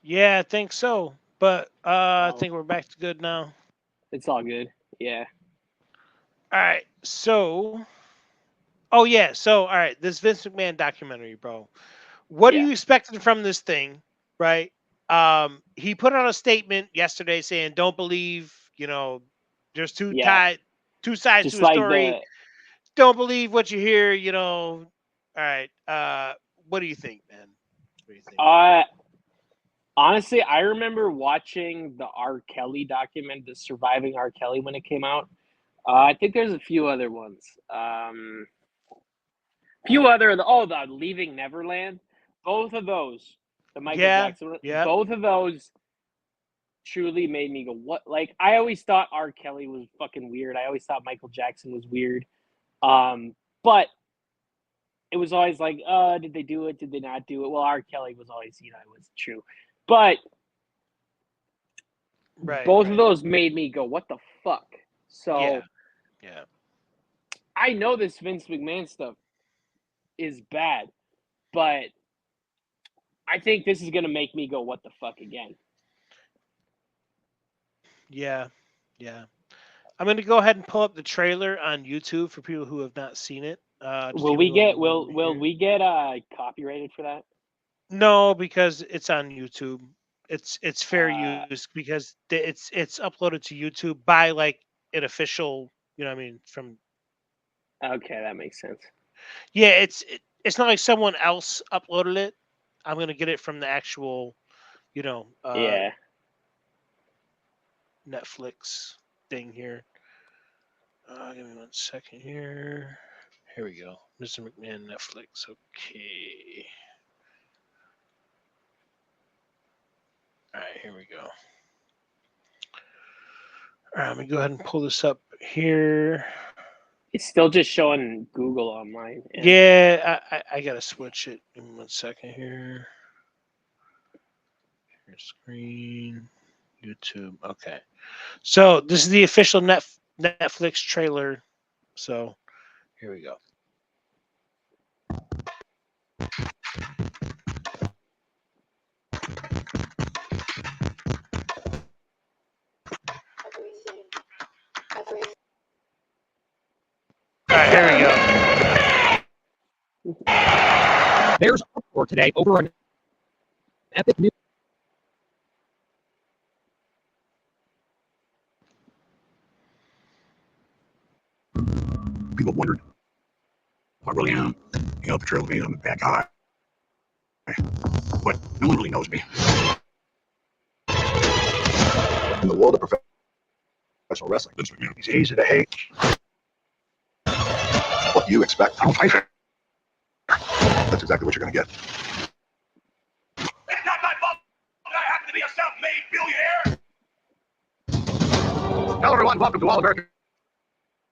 Yeah, I think so. But I Oh, think we're back to good now. it's all good. Yeah. All right. So, oh yeah. So, all right. This Vince McMahon documentary, bro. What are Yeah. you expecting from this thing, right? He put out a statement yesterday saying, "Don't believe, there's Yeah. two sides to Just a like story. the Don't believe what you hear." All right. What do you think, man? What do you think? honestly, I remember watching the R. Kelly document, the Surviving R. Kelly when it came out. I think there's a few other ones. The Leaving Neverland. Both of those, the Michael Yeah. Jackson, Yeah. both of those truly made me go, what? Like, I always thought R. Kelly was fucking weird. I always thought Michael Jackson was weird. But it was always like, did they do it? Did they not do it? Well, R. Kelly was always, it was true. But Right. both of Right. those made me go, what the fuck? Yeah. So Yeah. I know this Vince McMahon stuff is bad, but I think this is gonna make me go, what the fuck again? Yeah. Yeah. I'm going to go ahead and pull up the trailer on YouTube for people who have not seen it. Just Will give me we a little get moment will here. we get copyrighted for that? No, because it's on YouTube. It's fair Uh, use because it's uploaded to YouTube by like an official. What I mean, from okay, that makes sense. yeah, it's not like someone else uploaded it. I'm gonna get it from the actual, you know, uh, Yeah. Netflix thing here. Give me 1 second here. Here we go. Mr. McMahon Netflix. Okay. All right, here we go. All right, let me go ahead and pull this up here. It's still just showing Google on mine. And Yeah, I gotta switch it. Give me 1 second here. Your screen, YouTube. Okay, so this is the official Netflix trailer. So here we go. All right, here we go. There's uproar today over an epic news. People wondered if I really am, portrayed me, I'm a bad guy. But no one really knows me. In the world of professional wrestling, he's easy to hate. What do you expect? I don't fight fair. That's exactly what you're going to get. It's not my fault that I happen to be a self-made billionaire. Hello, everyone. Welcome to All American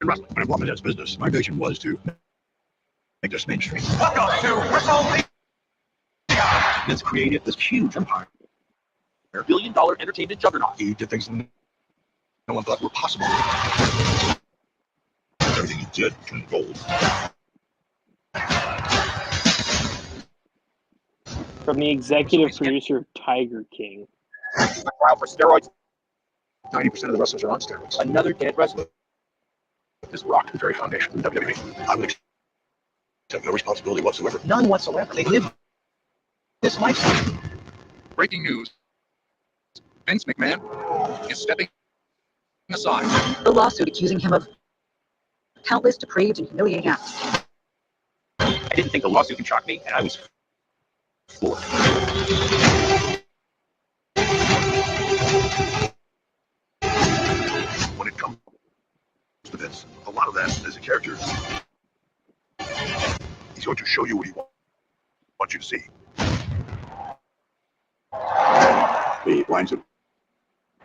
Wrestling. When I bought my dad's business, my vision was to make this mainstream. Welcome to WrestleMania. Let's create this huge empire. $1 billion entertainment juggernaut. He did things no one thought were possible. Everything he did turned gold. from the executive producer of Tiger King. Trial for steroids. 90% of the wrestlers are on steroids. Another dead wrestler. This rocked the very foundation of the WWE. I would accept no responsibility whatsoever. None whatsoever. They live this lifestyle. Breaking news. Vince McMahon is stepping aside. The lawsuit accusing him of countless depraved and humiliating acts. I didn't think the lawsuit could shock me, and I was floored. When it comes to Vince, a lot of that is a character. He's going to show you what he wants you to see. The lines of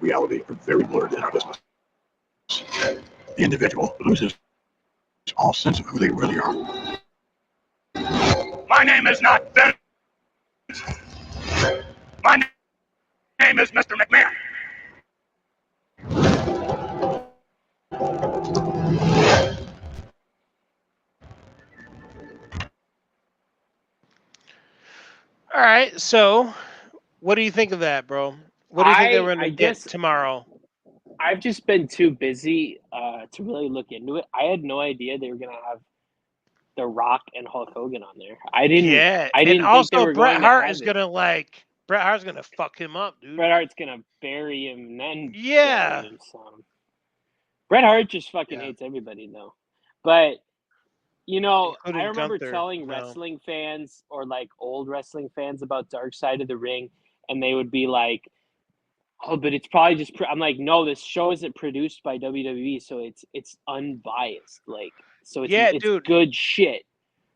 reality are very blurred in our business. The individual loses all sense of who they really are. My name is not Vince. My name is Mr. McMahon. All right. So, what do you think of that, bro? What do you think they were I going to get guess tomorrow? I've just been too busy to really look into it. I had no idea they were gonna have The Rock and Hulk Hogan on there. I didn't. Yeah, I and didn't think they also were going to have it. Bret Hart's gonna fuck him up, dude. Bret Hart's gonna bury him and then bury Yeah. him some. Bret Hart just fucking Yeah. hates everybody though. But I Including remember Gunther, telling no. wrestling fans or like old wrestling fans about Dark Side of the Ring, and they would be like, "Oh, but it's probably just." I'm like, "No, this show isn't produced by WWE, so it's unbiased. Like, so Yeah, it's dude. good shit.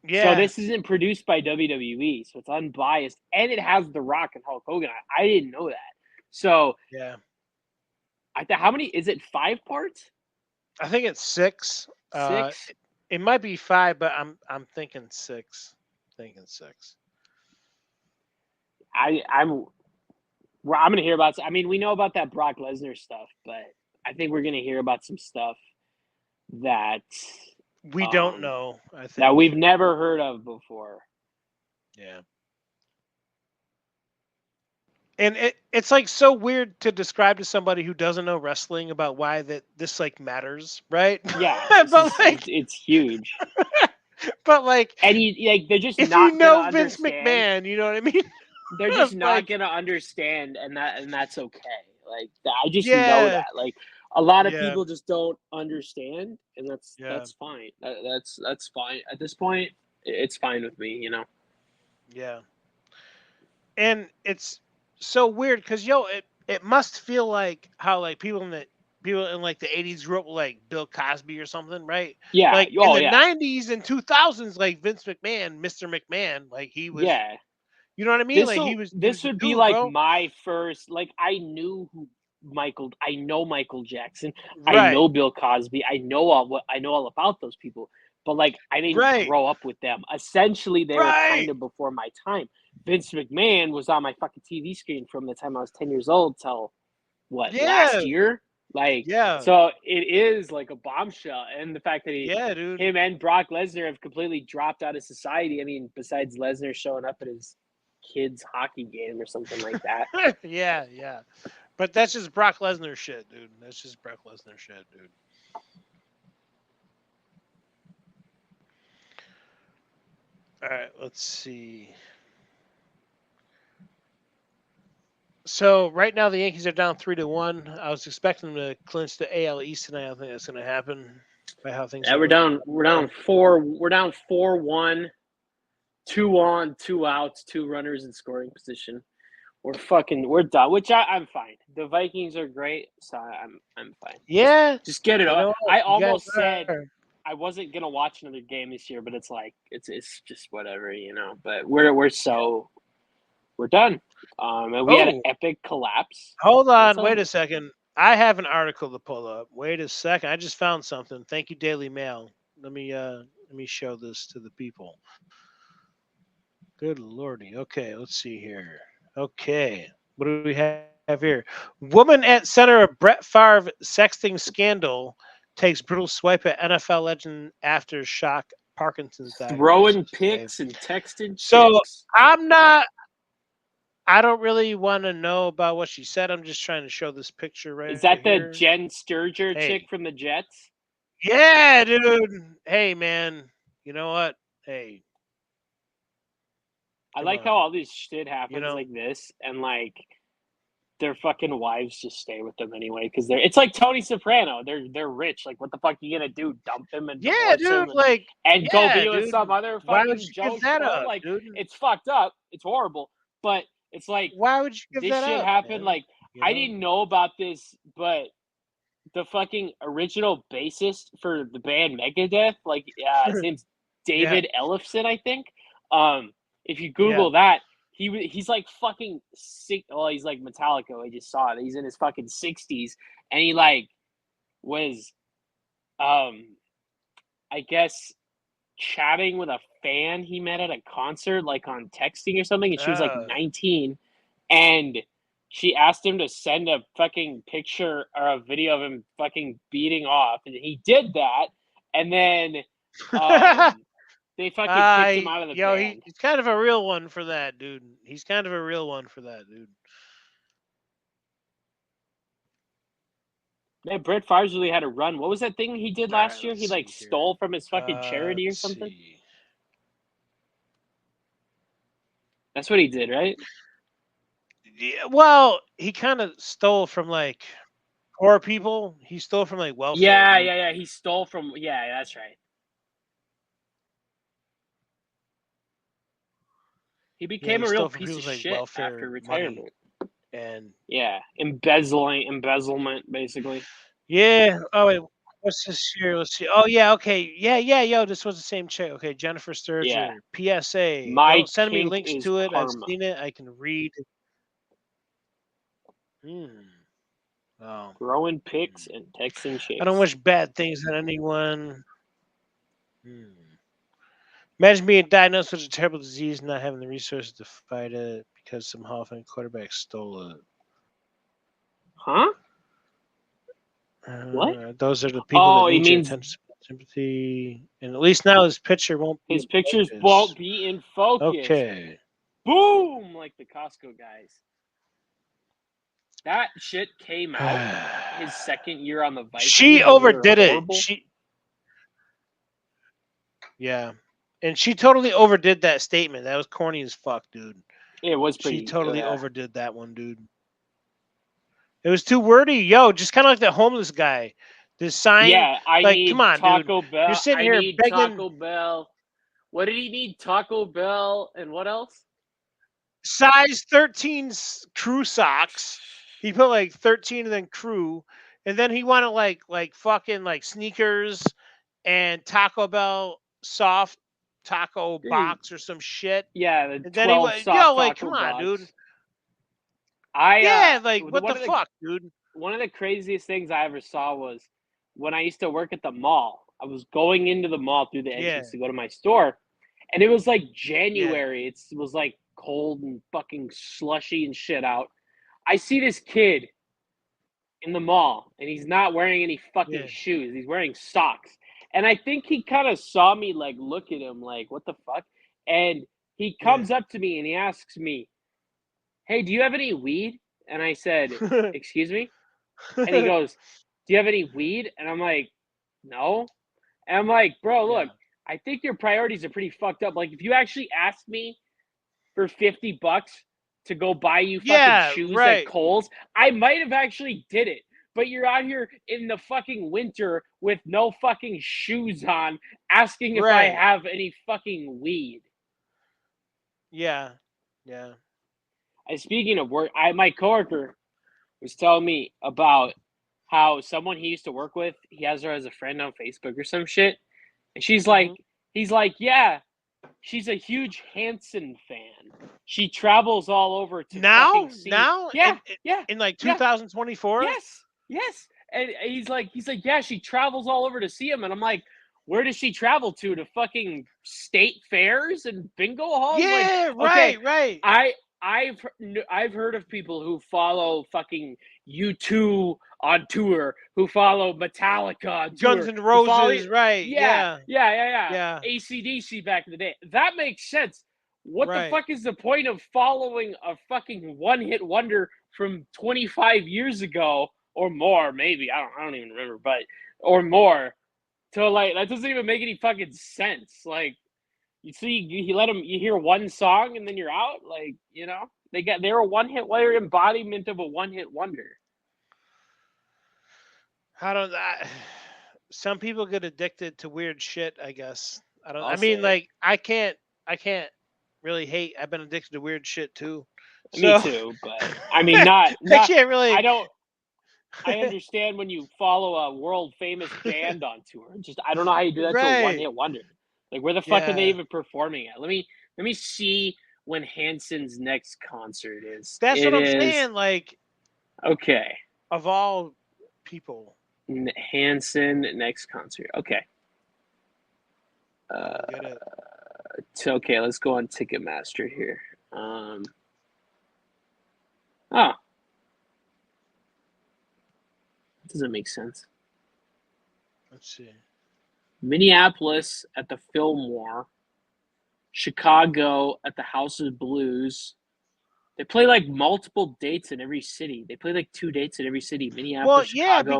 So Yeah. this isn't produced by WWE, so it's unbiased, and it has The Rock and Hulk Hogan. I didn't know that. So Yeah. how many is it? 5 parts? I think it's 6. 6? It might be 5, but I'm thinking 6. I'm gonna hear about. I mean, we know about that Brock Lesnar stuff, but I think we're gonna hear about some stuff that We don't know. I think that we've never heard of before. Yeah. And it's like so weird to describe to somebody who doesn't know wrestling about why this like matters, right? Yeah, it's huge. But like, and they're just if not you know gonna Vince understand. McMahon, you know what I mean? They're just not Like, gonna understand, and that's okay. Like I just know Yeah. that. Like a lot of Yeah. people just don't understand, and that's fine. That's fine at this point. It's fine with me, Yeah. And it's so weird because it must feel like how like people in like the 80s grew up with like Bill Cosby or something, right? Yeah. Like in Oh the yeah. 90s and 2000s, like Vince McMahon, Mr. McMahon, like he was, Yeah. you know what I mean? This the would be dude, like bro. my first. Like I knew who I know Michael Jackson. I Right. know Bill Cosby. I know all about those people. But like I didn't Right. grow up with them. Essentially, they were Right. kind of before my time. Vince McMahon was on my fucking TV screen from the time I was 10 years old till last year. Like Yeah. so it is like a bombshell, and the fact that dude. him and Brock Lesnar have completely dropped out of society. I mean, besides Lesnar showing up at his kid's hockey game or something like that. Yeah. But that's just Brock Lesnar shit, dude. That's just Brock Lesnar shit, dude. All right, let's see. So right now the Yankees are down 3-1. I was expecting them to clinch the AL East tonight. I don't think that's going to happen. By how things Yeah, are we're looking. down. We're down 4. We're down 4-1. 2 on, 2 outs, 2 runners in scoring position. We're done. Which I'm fine. The Vikings are great, so I'm fine. Yeah, just get it up. I You almost guys said are- I wasn't gonna watch another game this year, but it's like it's just whatever, But we're done. And we had an Oh. epic collapse. Hold That's on, all. wait a second. I have an article to pull up. Wait a second. I just found something. Thank you, Daily Mail. Let me show this to the people. Good lordy. Okay, let's see here. Okay. What do we have here? Woman at center of Brett Favre sexting scandal takes brutal swipe at NFL legend after shock Parkinson's Throwing diagnosis. picks and texting So chicks. I don't really want to know about what she said. I'm just trying to show this picture right Is that here. the Jen Sturger Hey. chick from the Jets? Yeah, dude. Hey, man. You know what? Hey. I Come like on. how all this shit happens You know- like this, and like their fucking wives just stay with them anyway because it's like Tony Soprano. They're rich. Like, what the fuck are you gonna do? Dump him and Yeah, divorce him dude. Like, and go yeah, be with dude. some other Why fucking would you Joe give that Schmo? up, Like, dude? it's fucked up. It's horrible. But it's like Why would you give this that shit up? happened. Man? Like, You I know? didn't know about this, but the fucking original bassist for the band Megadeth, like, his name's David Ellefson, I think. If you Google that, he's like fucking sick. Well, he's like Metallica. I just saw it. He's in his fucking 60s, and he like was, I guess, chatting with a fan he met at a concert, like on texting or something, and she was like 19, and she asked him to send a fucking picture or a video of him fucking beating off, and he did that, and then They fucking kicked him out of the band. He's kind of a real one for that, dude. He's kind of a real one for that, dude. Man, Brett Favre really had a run. What was that thing he did last year? Let's He like see here. stole from his fucking charity or Let's something. see. That's what he did, right? Yeah, well, he kind of stole from like poor people. He stole from like welfare. Yeah, dude. yeah. He stole from. Yeah, that's right. He became a real stole from piece of people's, like, shit welfare after money. retirement. And Yeah, embezzlement, basically. yeah. Oh wait, what's this here? Let's see. Oh yeah, okay. Yeah, yo, this was the same chick. Okay, Jennifer Sturgeon. PSA. My Don't send me kink links is to it. I've karma. seen it. I can read. Oh. Growing pics and texting chicks. I don't wish bad things on anyone. Imagine being diagnosed with a terrible disease and not having the resources to fight it because some Hall of Fame quarterback stole it. Huh? What? Those are the people that he need your means attention, sympathy, and at least now his picture won't be his in pictures focus. won't be in focus. Okay. Boom! Like the Costco guys. That shit came out his second year on the Vikings. She and they were overdid it. horrible. Yeah. And she totally overdid that statement. That was corny as fuck, dude. It was pretty. She totally overdid that one, dude. It was too wordy. Yo, just kind of like the homeless guy. This sign. Yeah, I like, need come on, Taco dude. Bell. You're sitting I here need begging. Taco Bell. What did he need? Taco Bell and what else? Size 13 crew socks. He put like 13 and then crew. And then he wanted like fucking like sneakers and Taco Bell soft taco box or some shit. Yeah, the And then 12 he soft like, taco come on, box. dude. Like what the fuck, dude? One of the craziest things I ever saw was when I used to work at the mall. I was going into the mall through the entrance to go to my store, and it was like January. It was like cold and fucking slushy and shit out. I see this kid in the mall, and he's not wearing any fucking shoes. He's wearing socks. And I think he kind of saw me like look at him like, what the fuck? And he comes up to me and he asks me, "Hey, do you have any weed?" And I said, "Excuse me?" And he goes, "Do you have any weed?" And I'm like, "No." And I'm like, "Bro, look, I think your priorities are pretty fucked up. Like, if you actually asked me for $50 to go buy you fucking shoes at Kohl's, I might have actually did it. But you're out here in the fucking winter with no fucking shoes on, asking if I have any fucking weed." Yeah. And speaking of work, my coworker was telling me about how someone he used to work with, he has her as a friend on Facebook or some shit. And she's like, he's like, "Yeah, she's a huge Hanson fan. She travels all over to fucking see." In like 2024? Yes. And he's like, "Yeah, she travels all over to see him." And I'm like, "Where does she travel to? To fucking state fairs and bingo halls?" Yeah, like, right. I've heard of people who follow fucking U2 on tour, who follow Metallica on tour, Guns N' Roses, right? Yeah. AC/DC back in the day. That makes sense. What the fuck is the point of following a fucking one-hit wonder from 25 years ago or more? Maybe I don't even remember, but or more. To like, that doesn't even make any fucking sense. Like, you see, you hear one song and then you're out. Like, they're a one-hit wonder, embodiment of a one-hit wonder. Some people get addicted to weird shit, I guess. I can't really hate. I've been addicted to weird shit too. Me too, but I mean, not I can't really. I understand when you follow a world famous band on tour. Just I don't know how you do that to a one-hit wonder. Like, where the fuck are they even performing at? Let me see when Hanson's next concert is. That's what I'm saying. Like, okay, of all people, Hanson next concert. Okay. Okay, let's go on Ticketmaster here. Doesn't make sense. Let's see. Minneapolis at the Fillmore. Chicago at the House of Blues. They play like multiple dates in every city. They play like 2 dates in every city. Minneapolis, Well, Chicago.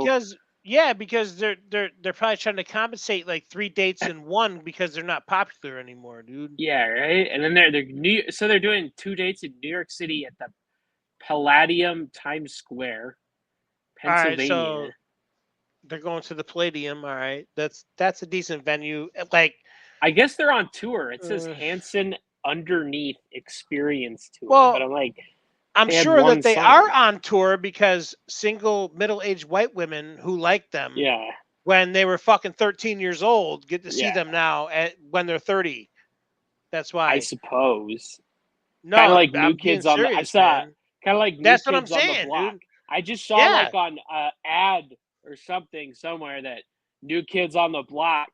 because they're probably trying to compensate like 3 dates in one because they're not popular anymore, dude. Yeah, right. And then they're doing 2 dates in New York City at the Palladium Times Square, All right, Pennsylvania. so they're going to the Palladium. All right, that's a decent venue. Like, I guess they're on tour. It says Uh, Hanson Underneath Experience Tour, Well, but I'm like, I'm they had sure one that they song. are on tour because single middle-aged white women who like them Yeah, when they were fucking 13 years old get to see Yeah. them now when they're 30. That's why. I suppose. No, Kind of like I'm New being Kids on the. I serious, saw man. kind of like New That's what I'm Kids on the saying, Block. dude. I just saw Yeah. like on ad or something somewhere that New Kids on the Block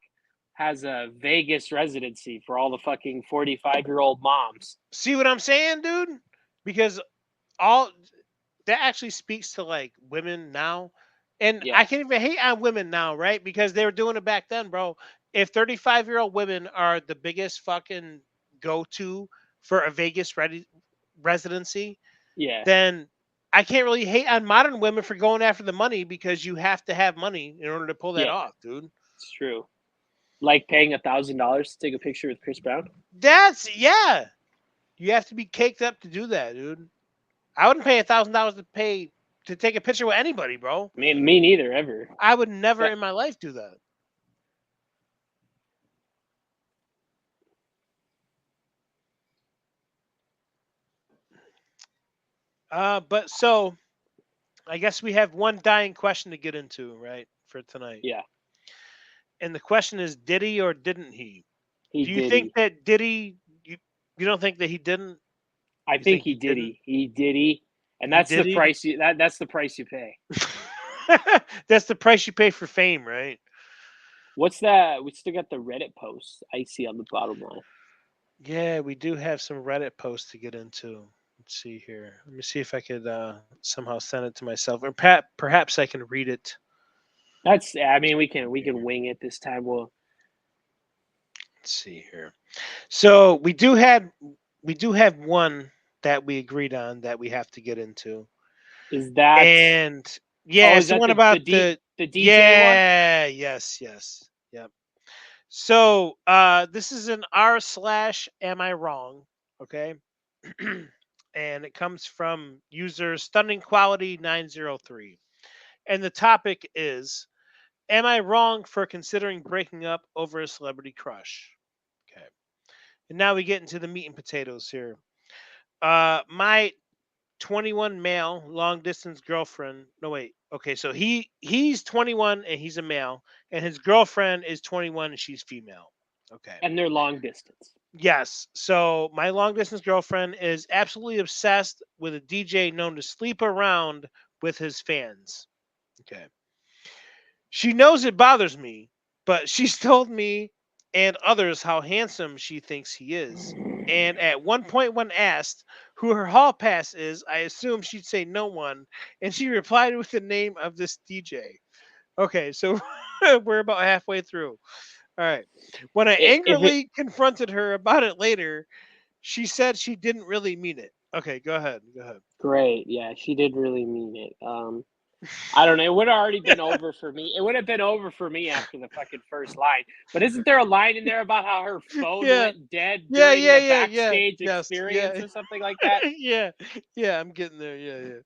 has a Vegas residency for all the fucking 45-year-old moms. See what I'm saying, dude? Because all that actually speaks to like women now. And Yeah. I can't even hate on women now, right? Because they were doing it back then, bro. If 35-year-old women are the biggest fucking go-to for a Vegas residency, Yeah, then I can't really hate on modern women for going after the money because you have to have money in order to pull that Yeah. off, dude. it's true. Like paying $1,000 to take a picture with Chris Brown. Yeah. You have to be caked up to do that, dude. I wouldn't pay $1,000 to take a picture with anybody, bro. Me neither, ever. I would never Yeah. in my life do that. But so I guess we have one dying question to get into, right, for tonight. Yeah, And the question is, did he or didn't he? he Do you did. think that did he? You don't think that he didn't? I You think think he he did. didn't? He did. And He that's the did he? price that's the price you pay. That's the price you pay for fame, right? What's that? We still got the Reddit post I see on the bottom line. Yeah, we do have some Reddit posts to get into. Let's see here. Let me see if I could somehow send it to myself, or perhaps I can read it. I mean, we can wing it this time. We'll Let's see here. So we do have one that we agreed on that we have to get into, is that and yeah, is it's the that one about the DJ one? yeah, yes, yep. So this is an r/am I wrong? Okay. And it comes from user stunning quality 903. And the topic is, am I wrong for considering breaking up over a celebrity crush? Okay. And now we get into the meat and potatoes here. My 21 male long distance girlfriend. No wait. Okay, so he's 21 and he's a male, and his girlfriend is 21 and she's female. Okay. And they're long distance. Yes. So my long distance girlfriend is absolutely obsessed with a DJ known to sleep around with his fans. Okay. She knows it bothers me, but she's told me and others how handsome she thinks he is. And at one point, when asked who her hall pass is, I assume she'd say no one. And she replied with the name of this DJ. Okay, so we're about halfway through. All right. When I If it angrily confronted her about it later, she said she didn't really mean it. Okay, go ahead. great, yeah, she did really mean it. I don't know. It would have already been over for me. It would have been over for me after the fucking first line. But isn't there a line in there about how her phone Yeah. went dead Yeah, during yeah, the yeah, backstage yes, experience yeah. or something like that? Yeah, I'm getting there. Yeah.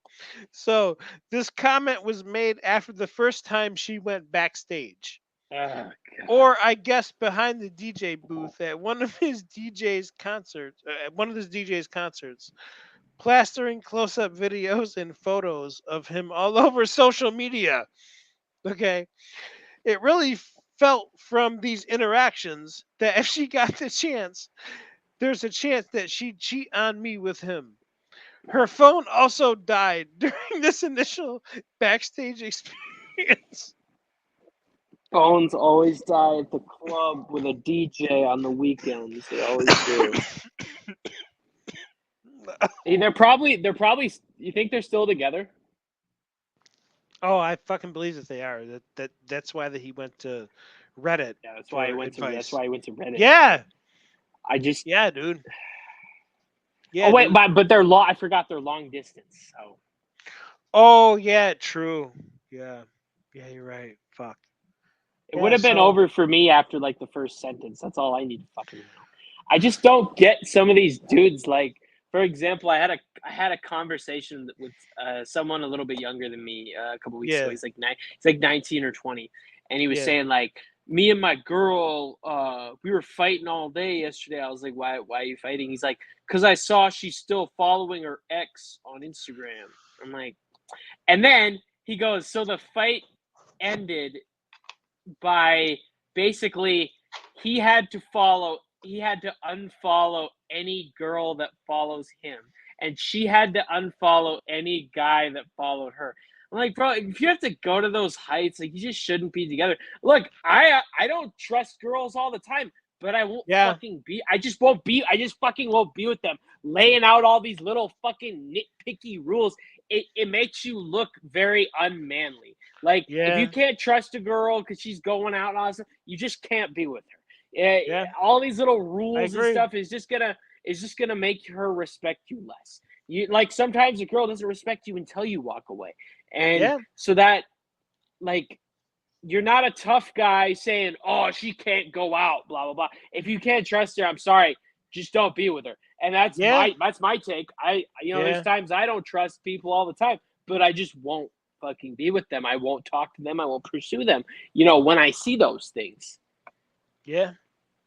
So this comment was made after the first time she went backstage, Oh, God. or I guess behind the DJ booth at one of his DJ's concerts. Plastering close-up videos and photos of him all over social media. Okay, it really felt from these interactions that if she got the chance, there's a chance that she'd cheat on me with him. Her phone also died during this initial backstage experience. Phones always die at the club with a DJ on the weekends. They always do. Hey, they're probably. You think they're still together? Oh, I fucking believe that they are. That's why that he went to Reddit. Yeah, that's why for I went to. That's advice. why I went to Reddit. Yeah, I just Yeah, dude. Yeah. oh wait, dude. but they're long. I forgot they're long distance. So Oh yeah, true. Yeah. Yeah, you're right. Fuck. it Yeah, would have been so over for me after like the first sentence. That's all I need to fucking know. I just don't get some of these dudes. Like, for example, I had a conversation with someone a little bit younger than me a couple weeks ago. yeah, He's like 19 or 20, and he was yeah. saying like, me and my girl, we were fighting all day yesterday. I was like, why are you fighting? He's like, because I saw she's still following her ex on Instagram. I'm like, and then he goes, so the fight ended by basically he had to unfollow any girl that follows him, and she had to unfollow any guy that followed her. I'm like, bro, if you have to go to those heights, like, you just shouldn't be together. Look, I don't trust girls all the time, but I won't Yeah. fucking be. I just fucking won't be with them. Laying out all these little fucking nitpicky rules, it makes you look very unmanly. Like, if Yeah. you can't trust a girl because she's going out and all that stuff, you just can't be with her. Yeah. All these little rules and agree. stuff is just gonna make her respect you less. You like, sometimes a girl doesn't respect you until you walk away, and Yeah. so that, like, you're not a tough guy saying, "Oh, she can't go out," blah blah blah. If you can't trust her, I'm sorry, just don't be with her. And that's Yeah. my take. Yeah. There's times I don't trust people all the time, but I just won't fucking be with them. I won't talk to them. I won't pursue them. When I see those things. Yeah.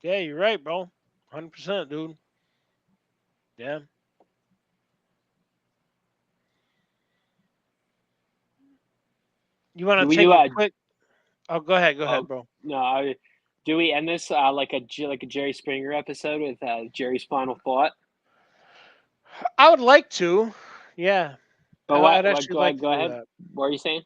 Yeah, you're right, bro. 100%, dude. Yeah. You want Do to we take do a a quick? Oh, go ahead. Go oh, ahead, bro. no? Do we end this like a Jerry Springer episode with Jerry's final thought? I would like to. Yeah. But I'd what? actually like to Go do ahead. that. What are you saying?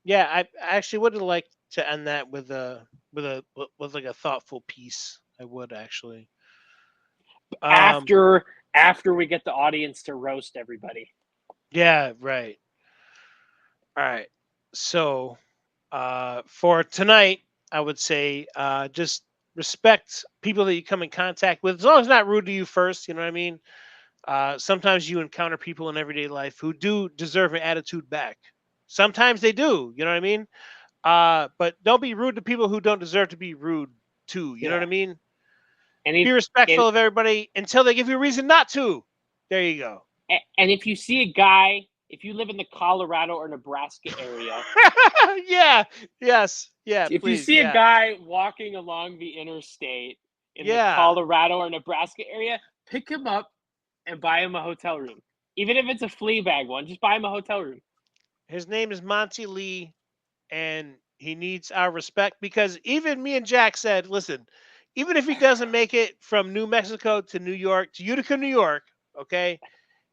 Yeah, I actually would have liked to end that with like a thoughtful piece. I would actually. After we get the audience to roast everybody. Yeah, right. All right. So, for tonight, I would say just respect people that you come in contact with, as long as it's not rude to you first. You know what I mean? Sometimes you encounter people in everyday life who do deserve an attitude back. Sometimes they do. You know what I mean? But don't be rude to people who don't deserve to be rude to. You know what I mean? And Be if respectful of everybody until they give you a reason not to. There you go. and if you see a guy, if you live in the Colorado or Nebraska area, Yeah. Yes. Yeah. if you Please. see a Yeah. guy walking along the interstate in the Yeah. Colorado or Nebraska area, pick him up and buy him a hotel room. Even if it's a flea bag one, just buy him a hotel room. His name is Monty Lee, and he needs our respect because even me and Jack said, listen, even if he doesn't make it from New Mexico to New York to Utica, New York, okay,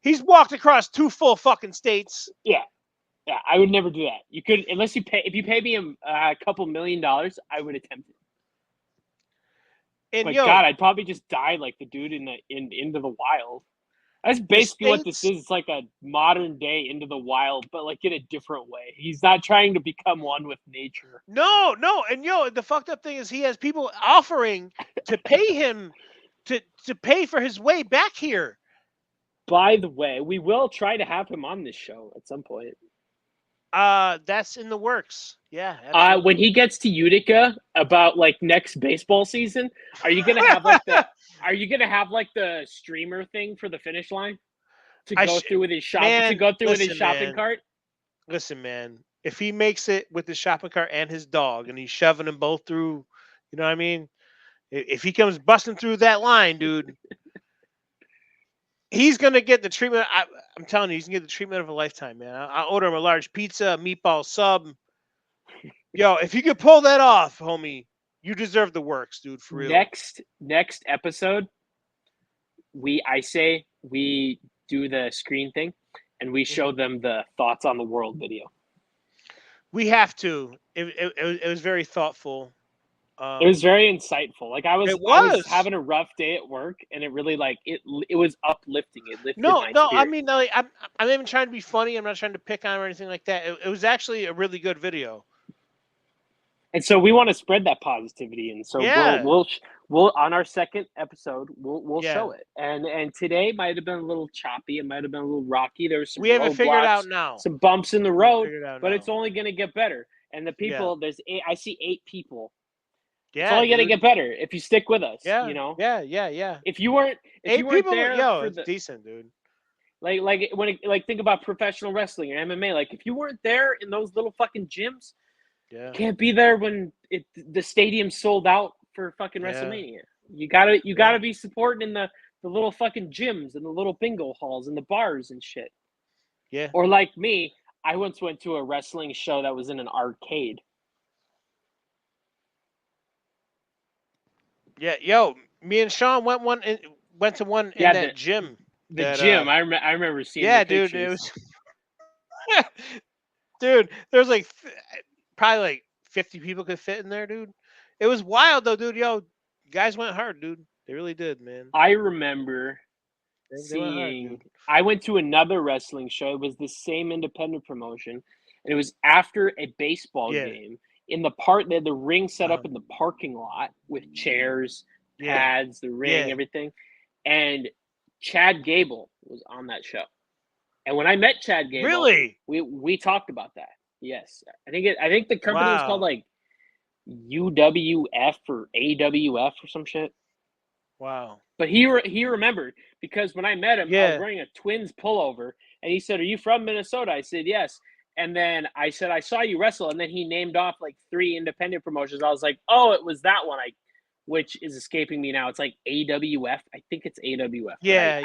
he's walked across 2 full fucking states. Yeah, I would never do that. You could, unless you pay. If you pay me a couple $1 million, I would attempt it. And But yo, God, I'd probably just die like the dude in Into the Wild. That's basically what this is. It's like a modern day Into the Wild, but like in a different way. He's not trying to become one with nature. no, and yo, the fucked up thing is he has people offering to pay him to pay for his way back here. By the way, we will try to have him on this show at some point. That's in the works. Yeah. Absolutely. When he gets to Utica about like next baseball season, are you gonna have like the streamer thing for the finish line to go through with his shopping cart? Listen, man, if he makes it with the shopping cart and his dog and he's shoving them both through, you know what I mean? If he comes busting through that line, dude, he's going to get the treatment. I'm telling you, he's going to get the treatment of a lifetime, man. I'll order him a large pizza, a meatball sub. Yo, if you could pull that off, homie, you deserve the works, dude, for real. Next episode, I say we do the screen thing and we show them the thoughts on the world video. We have to. It was very thoughtful. It was very insightful. Like I was having a rough day at work, and it really it was uplifting. It lifted my spirit. I mean, like, I'm not even trying to be funny. I'm not trying to pick on or anything like that. It was actually a really good video. And so we want to spread that positivity, and so We'll on our second episode, we'll Yeah. show it. And today might have been a little choppy. It might have been a little rocky. There was some We haven't figured roadblocks, out now. some bumps in the We haven't road, figured out but now. it's only going to get better. And the people, there's I see 8 people. Yeah, it's only going to dude. get better if you stick with us. Yeah, you know. yeah. If you weren't 8 people, there yo, for it's the decent, dude. like think about professional wrestling or MMA. Like if you weren't there in those little fucking gyms, Yeah. you can't be there when the stadium sold out for fucking Yeah. WrestleMania. You gotta be supporting in the little fucking gyms and the little bingo halls and the bars and shit. Yeah. Or like me, I once went to a wrestling show that was in an arcade. Yeah, yo, me and Sean went to one in that gym. The gym. I remember seeing yeah, the dude, pictures. it was dude, there's like probably like 50 people could fit in there, dude. It was wild though, dude. Yo, guys went hard, dude. They really did, man. I remember They went hard, seeing. dude. I went to another wrestling show. It was the same independent promotion, and it was after a baseball game. In the they had the ring set up in the parking lot with chairs, pads, the ring, everything. And Chad Gable was on that show. And when I met Chad Gable, really, we talked about that. Yes, I think the company was called like UWF or AWF or some shit. Wow. But he remembered because when I met him, I was wearing a Twins pullover, and he said, "Are you from Minnesota?" I said, "Yes." And then I said, "I saw you wrestle," and then he named off like 3 independent promotions. I was like, "Oh, it was that one." Which is escaping me now. It's like AWF. I think it's AWF. Yeah.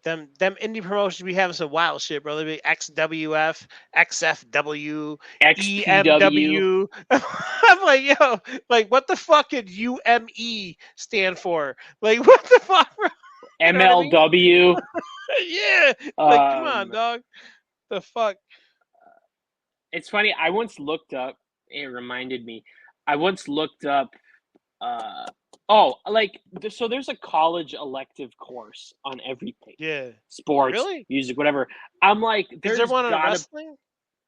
Them indie promotions be having some wild shit, bro. They be XWF, XFW, XPW. EMW. I'm like, yo, like what the fuck did UME stand for? Like what the fuck, bro? You know what I mean? MLW. Yeah. Like, come on, dog. The fuck. It's funny. I once looked up. It reminded me. I once looked up. So there's a college elective course on everything. Yeah. Sports, Really? music, whatever. I'm like, Is there one on wrestling?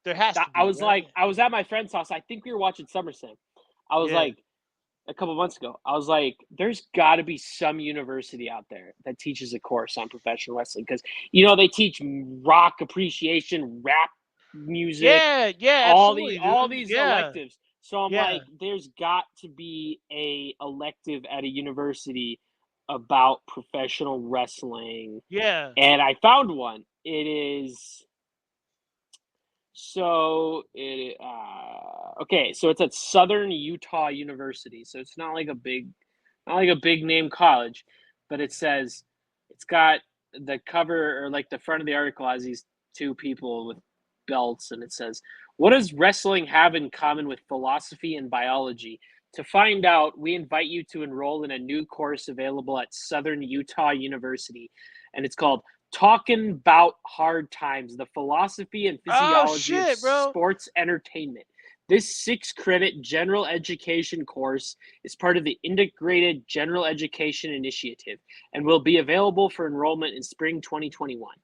There has to be. I was like, I was at my friend's house. I think we were watching SummerSlam. I was like, a couple months ago, I was like, there's got to be some university out there that teaches a course on professional wrestling because they teach rock appreciation, rap music, all these electives. So I'm like, there's got to be a elective at a university about professional wrestling. Yeah. And I found one. It is so it's at Southern Utah University. So it's not like a big name college, but it's got the cover or like the front of the article has these 2 people with belts, and it says, "What does wrestling have in common with philosophy and biology? To find out, we invite you to enroll in a new course available at Southern Utah University, and it's called Talking About Hard Times, the Philosophy and Physiology of Sports Entertainment. This 6-credit general education course is part of the Integrated General Education Initiative and will be available for enrollment in spring 2021.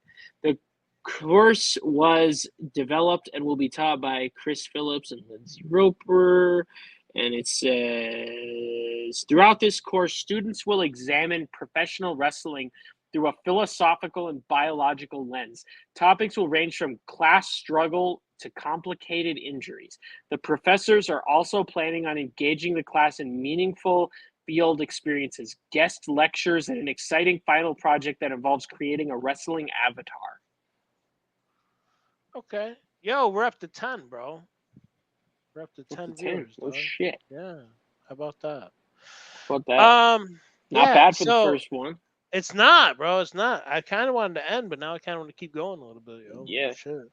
The course was developed and will be taught by Chris Phillips and Lindsay Roper. And it says, throughout this course, students will examine professional wrestling through a philosophical and biological lens. Topics will range from class struggle to complicated injuries. The professors are also planning on engaging the class in meaningful field experiences, guest lectures, and an exciting final project that involves creating a wrestling avatar. Okay. Yo, we're up to 10, bro. We're up to 10 viewers. Oh, shit. Yeah. How about that? Not bad for the first one. It's not, bro. It's not. I kind of wanted to end, but now I kind of want to keep going a little bit, yo. Yeah. Sure.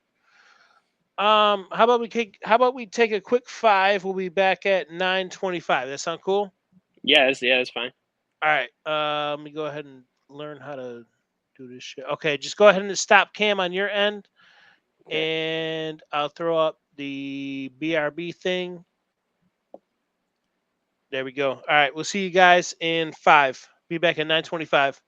How about we take a quick 5? We'll be back at 9:25. That sound cool? Yeah, that's fine. All right. Let me go ahead and learn how to do this shit. Okay, just go ahead and stop cam on your end. Okay. And I'll throw up the BRB thing. There we go. All right, we'll see you guys in 5. Be back at 9:25.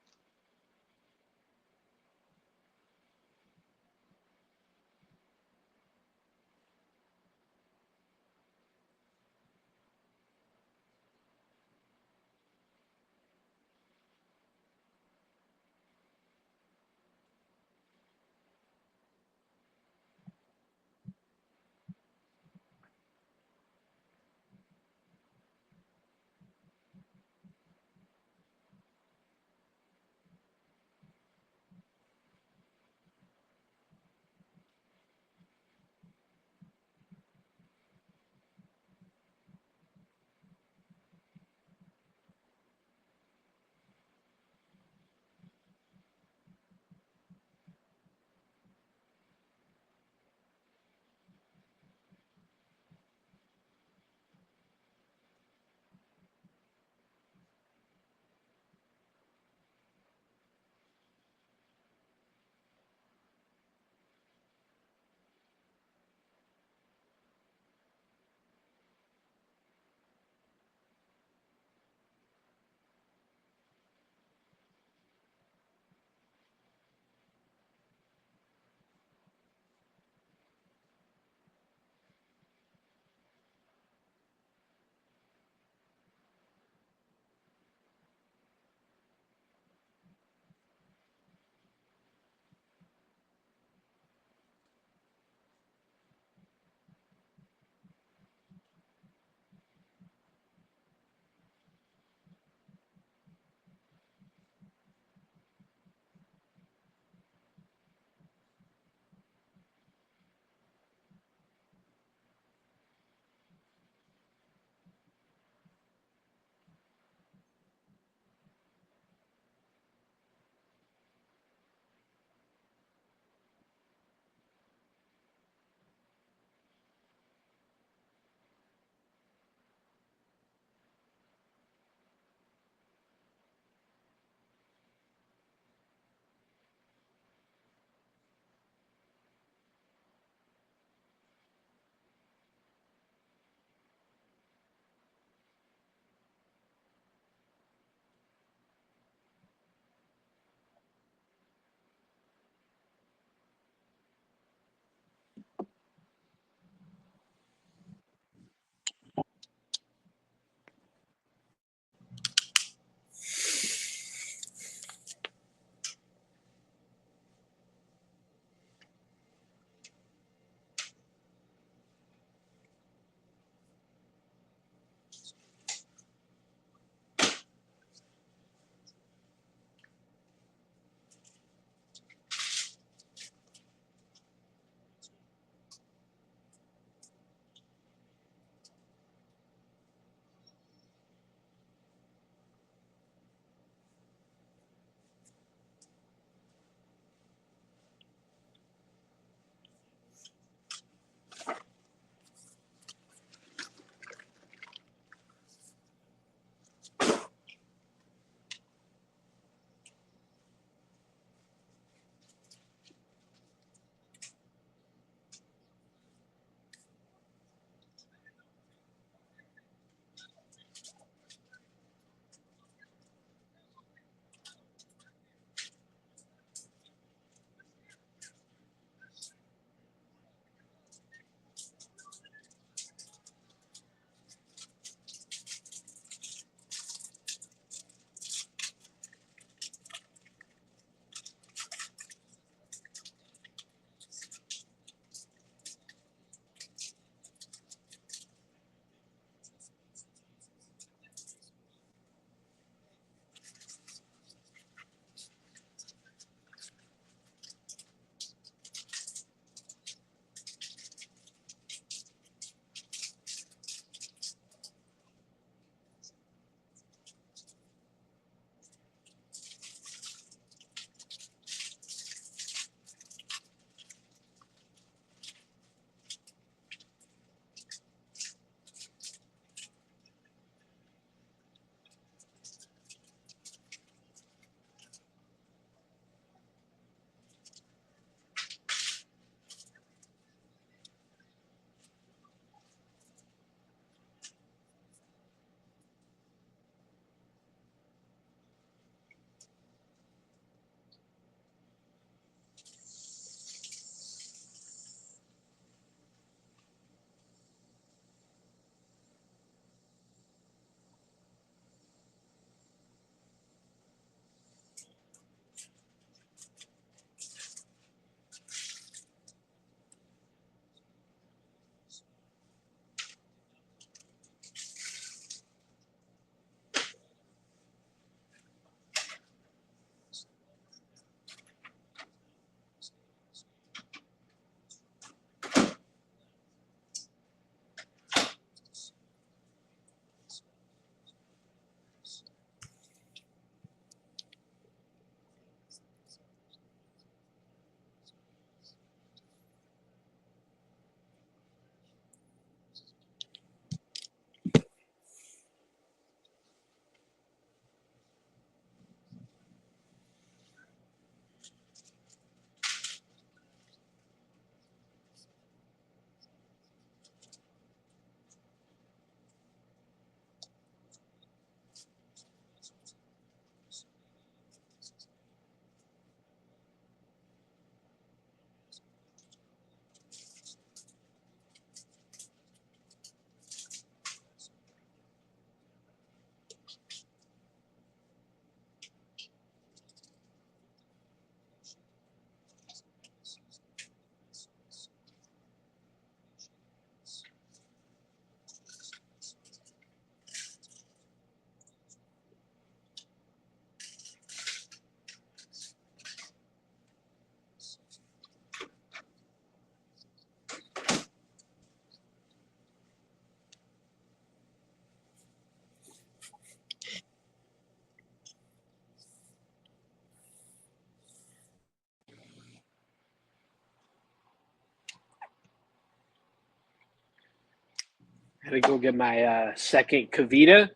gonna go get my second Kavita.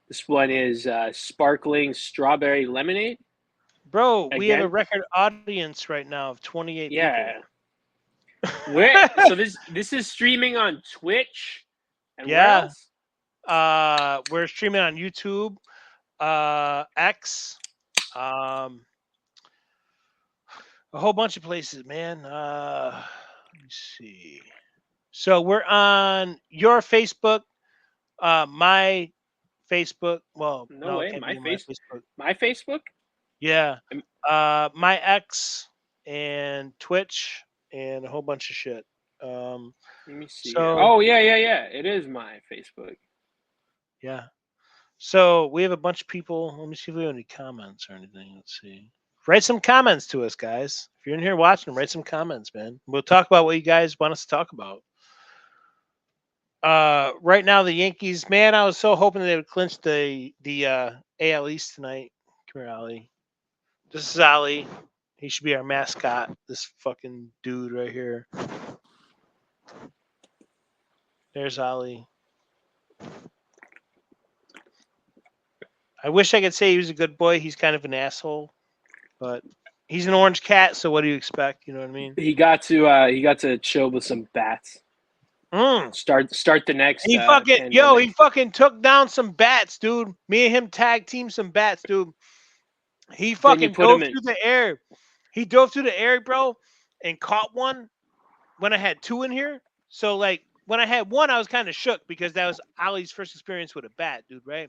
This one is sparkling strawberry lemonade. Bro, we have a Again? record audience right now of 28 Yeah. people. Where? So this is streaming on Twitch, and where Yeah. else? We're streaming on YouTube, X, a whole bunch of places, man. Let me see. So we're on your Facebook, my Facebook. Well, No no, it way. can't My be my Facebook. My Facebook. Yeah. Am- My X and Twitch and a whole bunch of shit. Let me see. Here. So Oh yeah. It is my Facebook. yeah. So we have a bunch of people. Let me see if we have any comments or anything. Let's see. Write some comments to us, guys. If you're in here watching, write some comments, man. We'll talk about what you guys want us to talk about. Right now the Yankees, man, I was so hoping they would clinch the AL East tonight. Come here, Ollie. This is Ollie. He should be our mascot. This fucking dude right here. There's Ollie. I wish I could say he was a good boy. He's kind of an asshole, but he's an orange cat. So what do you expect? You know what I mean? He got to chill with some bats. Mm. Start the next. He pandemic. fucking took down some bats, dude. Me and him tag team some bats, dude. He Then you fucking put dove him in. through the air. He dove through the air, bro, and caught one when I had two in here. So like when I had one, I was kind of shook because that was Ollie's first experience with a bat, dude, right?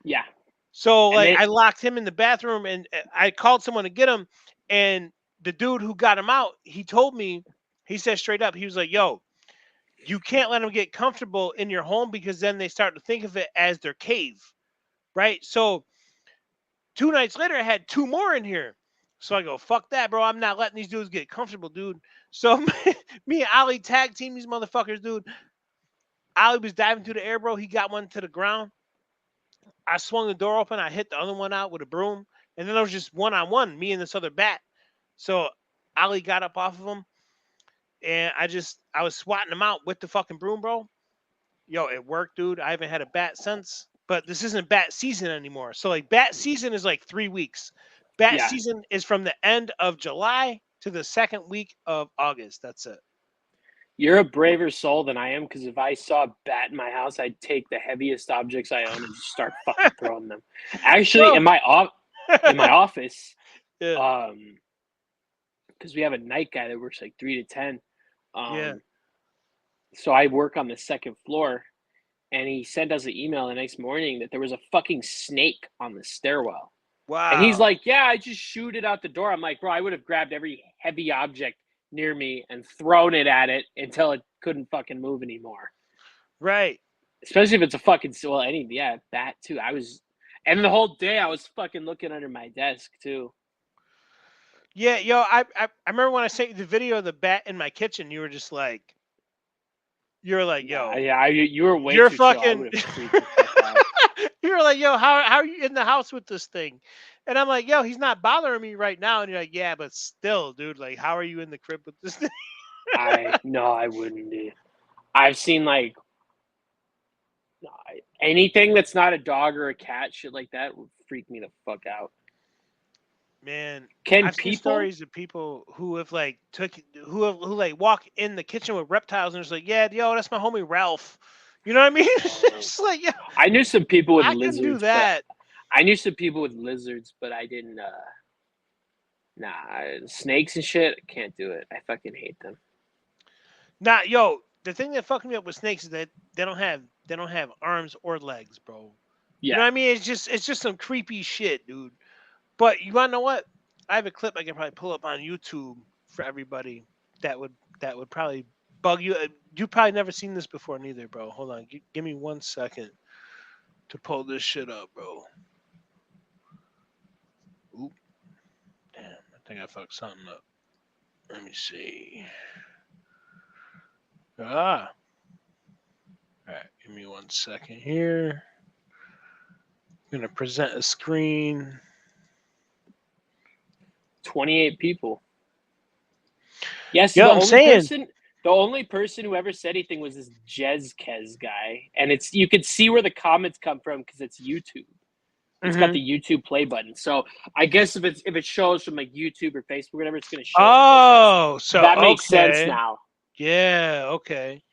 Yeah. So And like they- I locked him in the bathroom and I called someone to get him, and the dude who got him out, he told me, he said straight up, he was like, yo, you can't let them get comfortable in your home because then they start to think of it as their cave, right? So 2 nights later, I had two more in here. So I go, fuck that, bro. I'm not letting these dudes get comfortable, dude. So me and Ollie tag team these motherfuckers, dude. Ollie was diving through the air, bro. He got one to the ground. I swung the door open. I hit the other one out with a broom. And then there was just one-on-one, me and this other bat. So Ollie got up off of him. And I was swatting him out with the fucking broom, bro. Yo, it worked, dude. I haven't had a bat since. But this isn't bat season anymore. So like bat season is like 3 weeks. Bat Yeah. season is from the end of July to the second week of August. That's it. You're a braver soul than I am, because if I saw a bat in my house, I'd take the heaviest objects I own and just start fucking throwing them. Actually, Bro. in my office, Yeah. because we have a night guy that works like 3 to 10. Yeah. So I work on the second floor, and he sent us an email the next morning that there was a fucking snake on the stairwell. Wow. And he's like, yeah, I just shoot it out the door. I'm like, bro, I would have grabbed every heavy object near me and thrown it at it until it couldn't fucking move anymore. right. Especially if it's a fucking, bat too. And the whole day I was fucking looking under my desk too. Yeah, yo, I remember when I sent you the video of the bat in my kitchen, you were like, yo, You were way you're too chill. I fucking would have freaked the fuck out. you were like, yo, how are you in the house with this thing? And I'm like, yo, he's not bothering me right now. And you're like, yeah, but still, dude, like, how are you in the crib with this thing? I wouldn't be. I've seen like anything that's not a dog or a cat, shit like that would freak me the fuck out. Man, Can I've seen people? stories of people who have like who like walk in the kitchen with reptiles and it's like, yeah, yo, that's my homie Ralph. You know what I mean? It's like, yeah, I knew some people with I lizards. can do that. I knew some people with lizards, but I didn't. Snakes and shit. I can't do it. I fucking hate them. Nah, yo, the thing that fucked me up with snakes is that they don't have arms or legs, bro. You know what I mean? It's just some creepy shit, dude. But you wanna know what? I have a clip I can probably pull up on YouTube for everybody that would probably bug you. You've probably never seen this before neither, bro. Hold on, give me 1 second to pull this shit up, bro. Oop. Damn, I think I fucked something up. Let me see. All right, give me 1 second here. I'm gonna present a screen. 28 people. Yes, Yeah, the I'm only saying. person. The only person who ever said anything was this Jezkez guy, and you could see where the comments come from because it's YouTube. It's got the YouTube play button. So I guess if it shows from like YouTube or Facebook or whatever, it's going to show. Oh, so that makes okay. sense now. Yeah. Okay.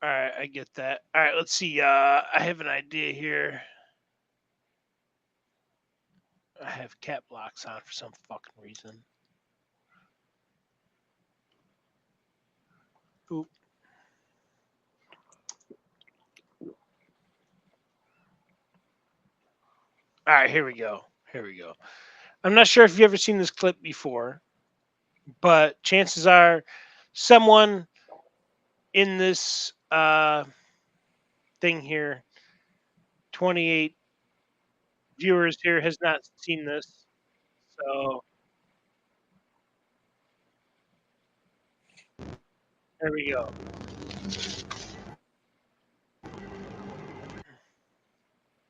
All right, I get that. All right, let's see. I have an idea here. I have cat blocks on for some fucking reason. Oop. All right, here we go. I'm not sure if you've ever seen this clip before, but chances are someone in this thing here, 28 viewers here, has not seen this. So there we go. All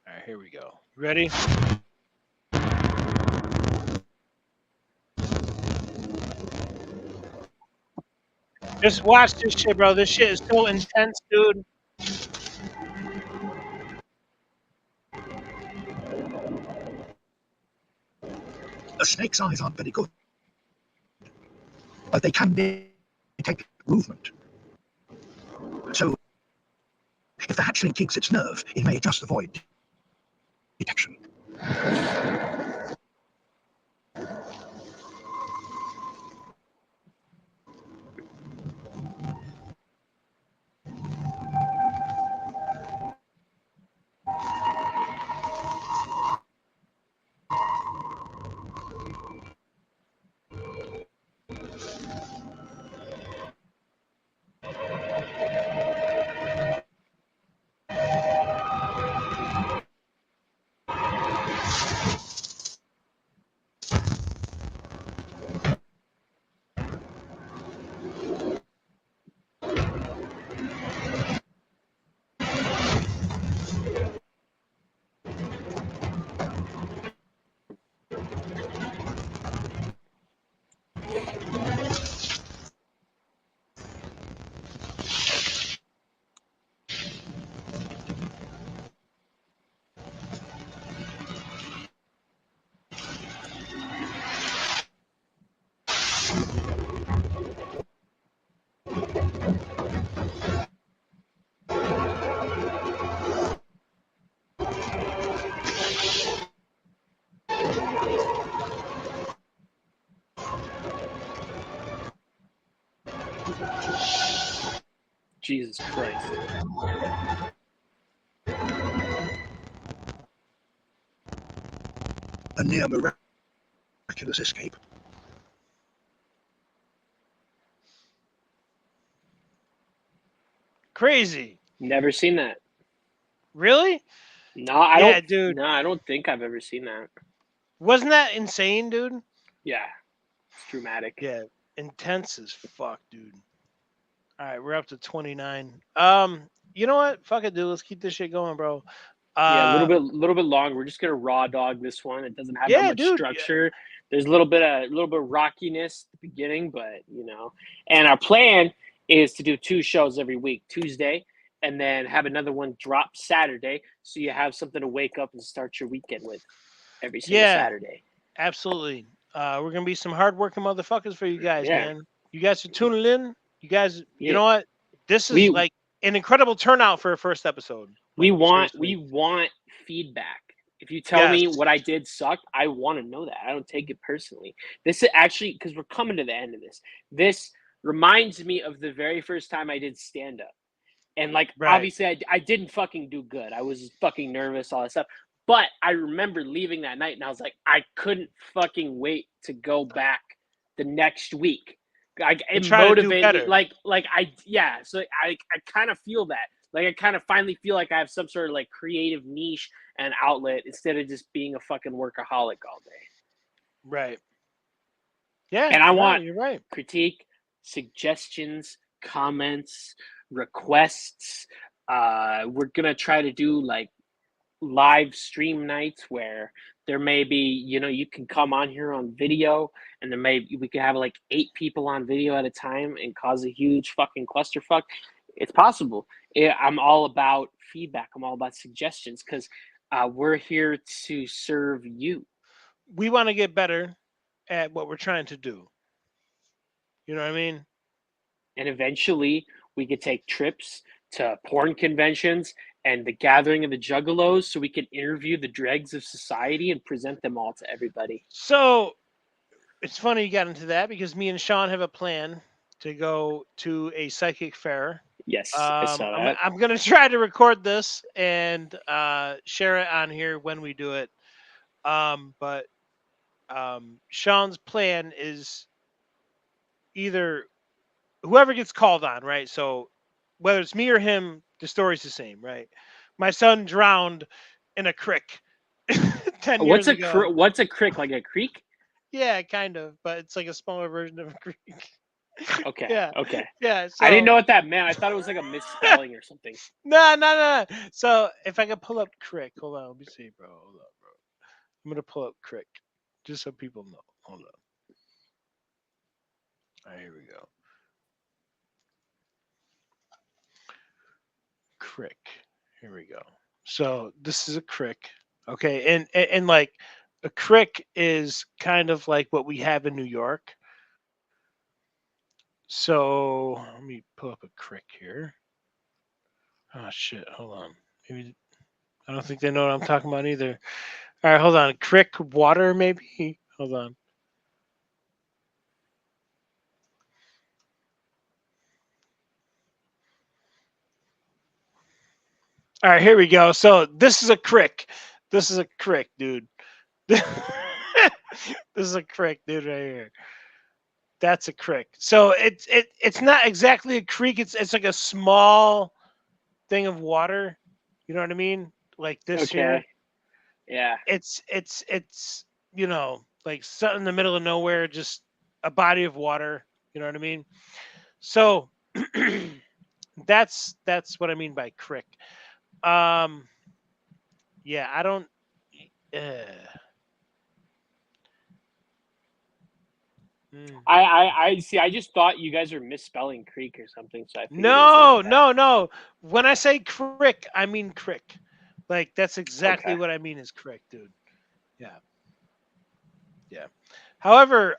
right, here we go. You ready? Just watch this shit, bro. This shit is so intense, dude. A snake's eyes aren't very good, but they can detect movement. So, if the hatchling kicks its nerve, it may adjust the void detection. Jesus Christ. A near miraculous escape. Crazy. Never seen that. Really? No, I Yeah, don't. dude. No, I don't think I've ever seen that. Wasn't that insane, dude? Yeah, it's dramatic. Yeah, intense as fuck, dude. All right, we're up to 29. You know what? Fuck it, dude. Let's keep this shit going, bro. Yeah, a little bit long. We're just gonna raw dog this one. It doesn't have that Yeah, much dude. structure. There's a little bit of rockiness at the beginning, but And our plan is to do 2 shows every week, Tuesday, and then have another one drop Saturday, so you have something to wake up and start your weekend with every single Yeah. Saturday. Absolutely. We're gonna be some hardworking motherfuckers for you guys, Yeah. man. You guys are tuning in. You guys, Yeah. you know what? This is like an incredible turnout for a first episode. We Like, want feedback. If you tell me Yes. what I did sucked, I want to know that. I don't take it personally. This is actually because we're coming to the end of this. This reminds me of the very first time I did stand up. And like Right. obviously I didn't fucking do good. I was fucking nervous, all that stuff. But I remember leaving that night and I was like, I couldn't fucking wait to go back the next week. It try to do motivated better. so I kind of feel that. Like I kind of finally feel like I have some sort of like creative niche and outlet instead of just being a fucking workaholic all day. Right. Yeah. And I want you're right. critique, suggestions, comments, requests. We're gonna try to do like live stream nights where There may be, you can come on here on video, and we could have like 8 people on video at a time and cause a huge fucking clusterfuck. It's possible. I'm all about feedback. I'm all about suggestions because we're here to serve you. We want to get better at what we're trying to do. You know what I mean? And eventually we could take trips to porn conventions and the gathering of the juggalos so we can interview the dregs of society and present them all to everybody. So it's funny you got into that because me and Sean have a plan to go to a psychic fair. Yes, I saw that. I'm going to try to record this and share it on here when we do it. But Sean's plan is either whoever gets called on, right? So whether it's me or him, the story's the same, right? My son drowned in a creek 10 years ago. What's a creek? Like a creek? Yeah, kind of, but it's like a smaller version of a creek. Okay. Yeah. Okay. Yeah. So, I didn't know what that meant. I thought it was like a misspelling or something. No. So if I could pull up crick, hold on, let me see, bro. Hold on, bro. I'm gonna pull up crick, just so people know. Hold on. All right, here we go. Crick. Here we go. So this is a crick. Okay, and like a crick is kind of like what we have in New York. So let me pull up a crick here. Oh shit, hold on. Maybe I don't think they know what I'm talking about either. All right, hold on. Crick water, maybe. Hold on. All right, here we go. So this is a crick. This is a crick, dude. This is a crick, dude, right here. That's a crick. So it's not exactly a creek. It's like a small thing of water. You know what I mean? Like this here. Okay. Yeah. It's like something in the middle of nowhere, just a body of water. You know what I mean? So that's what I mean by crick. Yeah, I don't. I see. I just thought you guys were misspelling creek or something. So I figured it was like that. No. When I say crick, I mean crick. Like that's exactly Okay. what I mean is crick, dude. Yeah. However,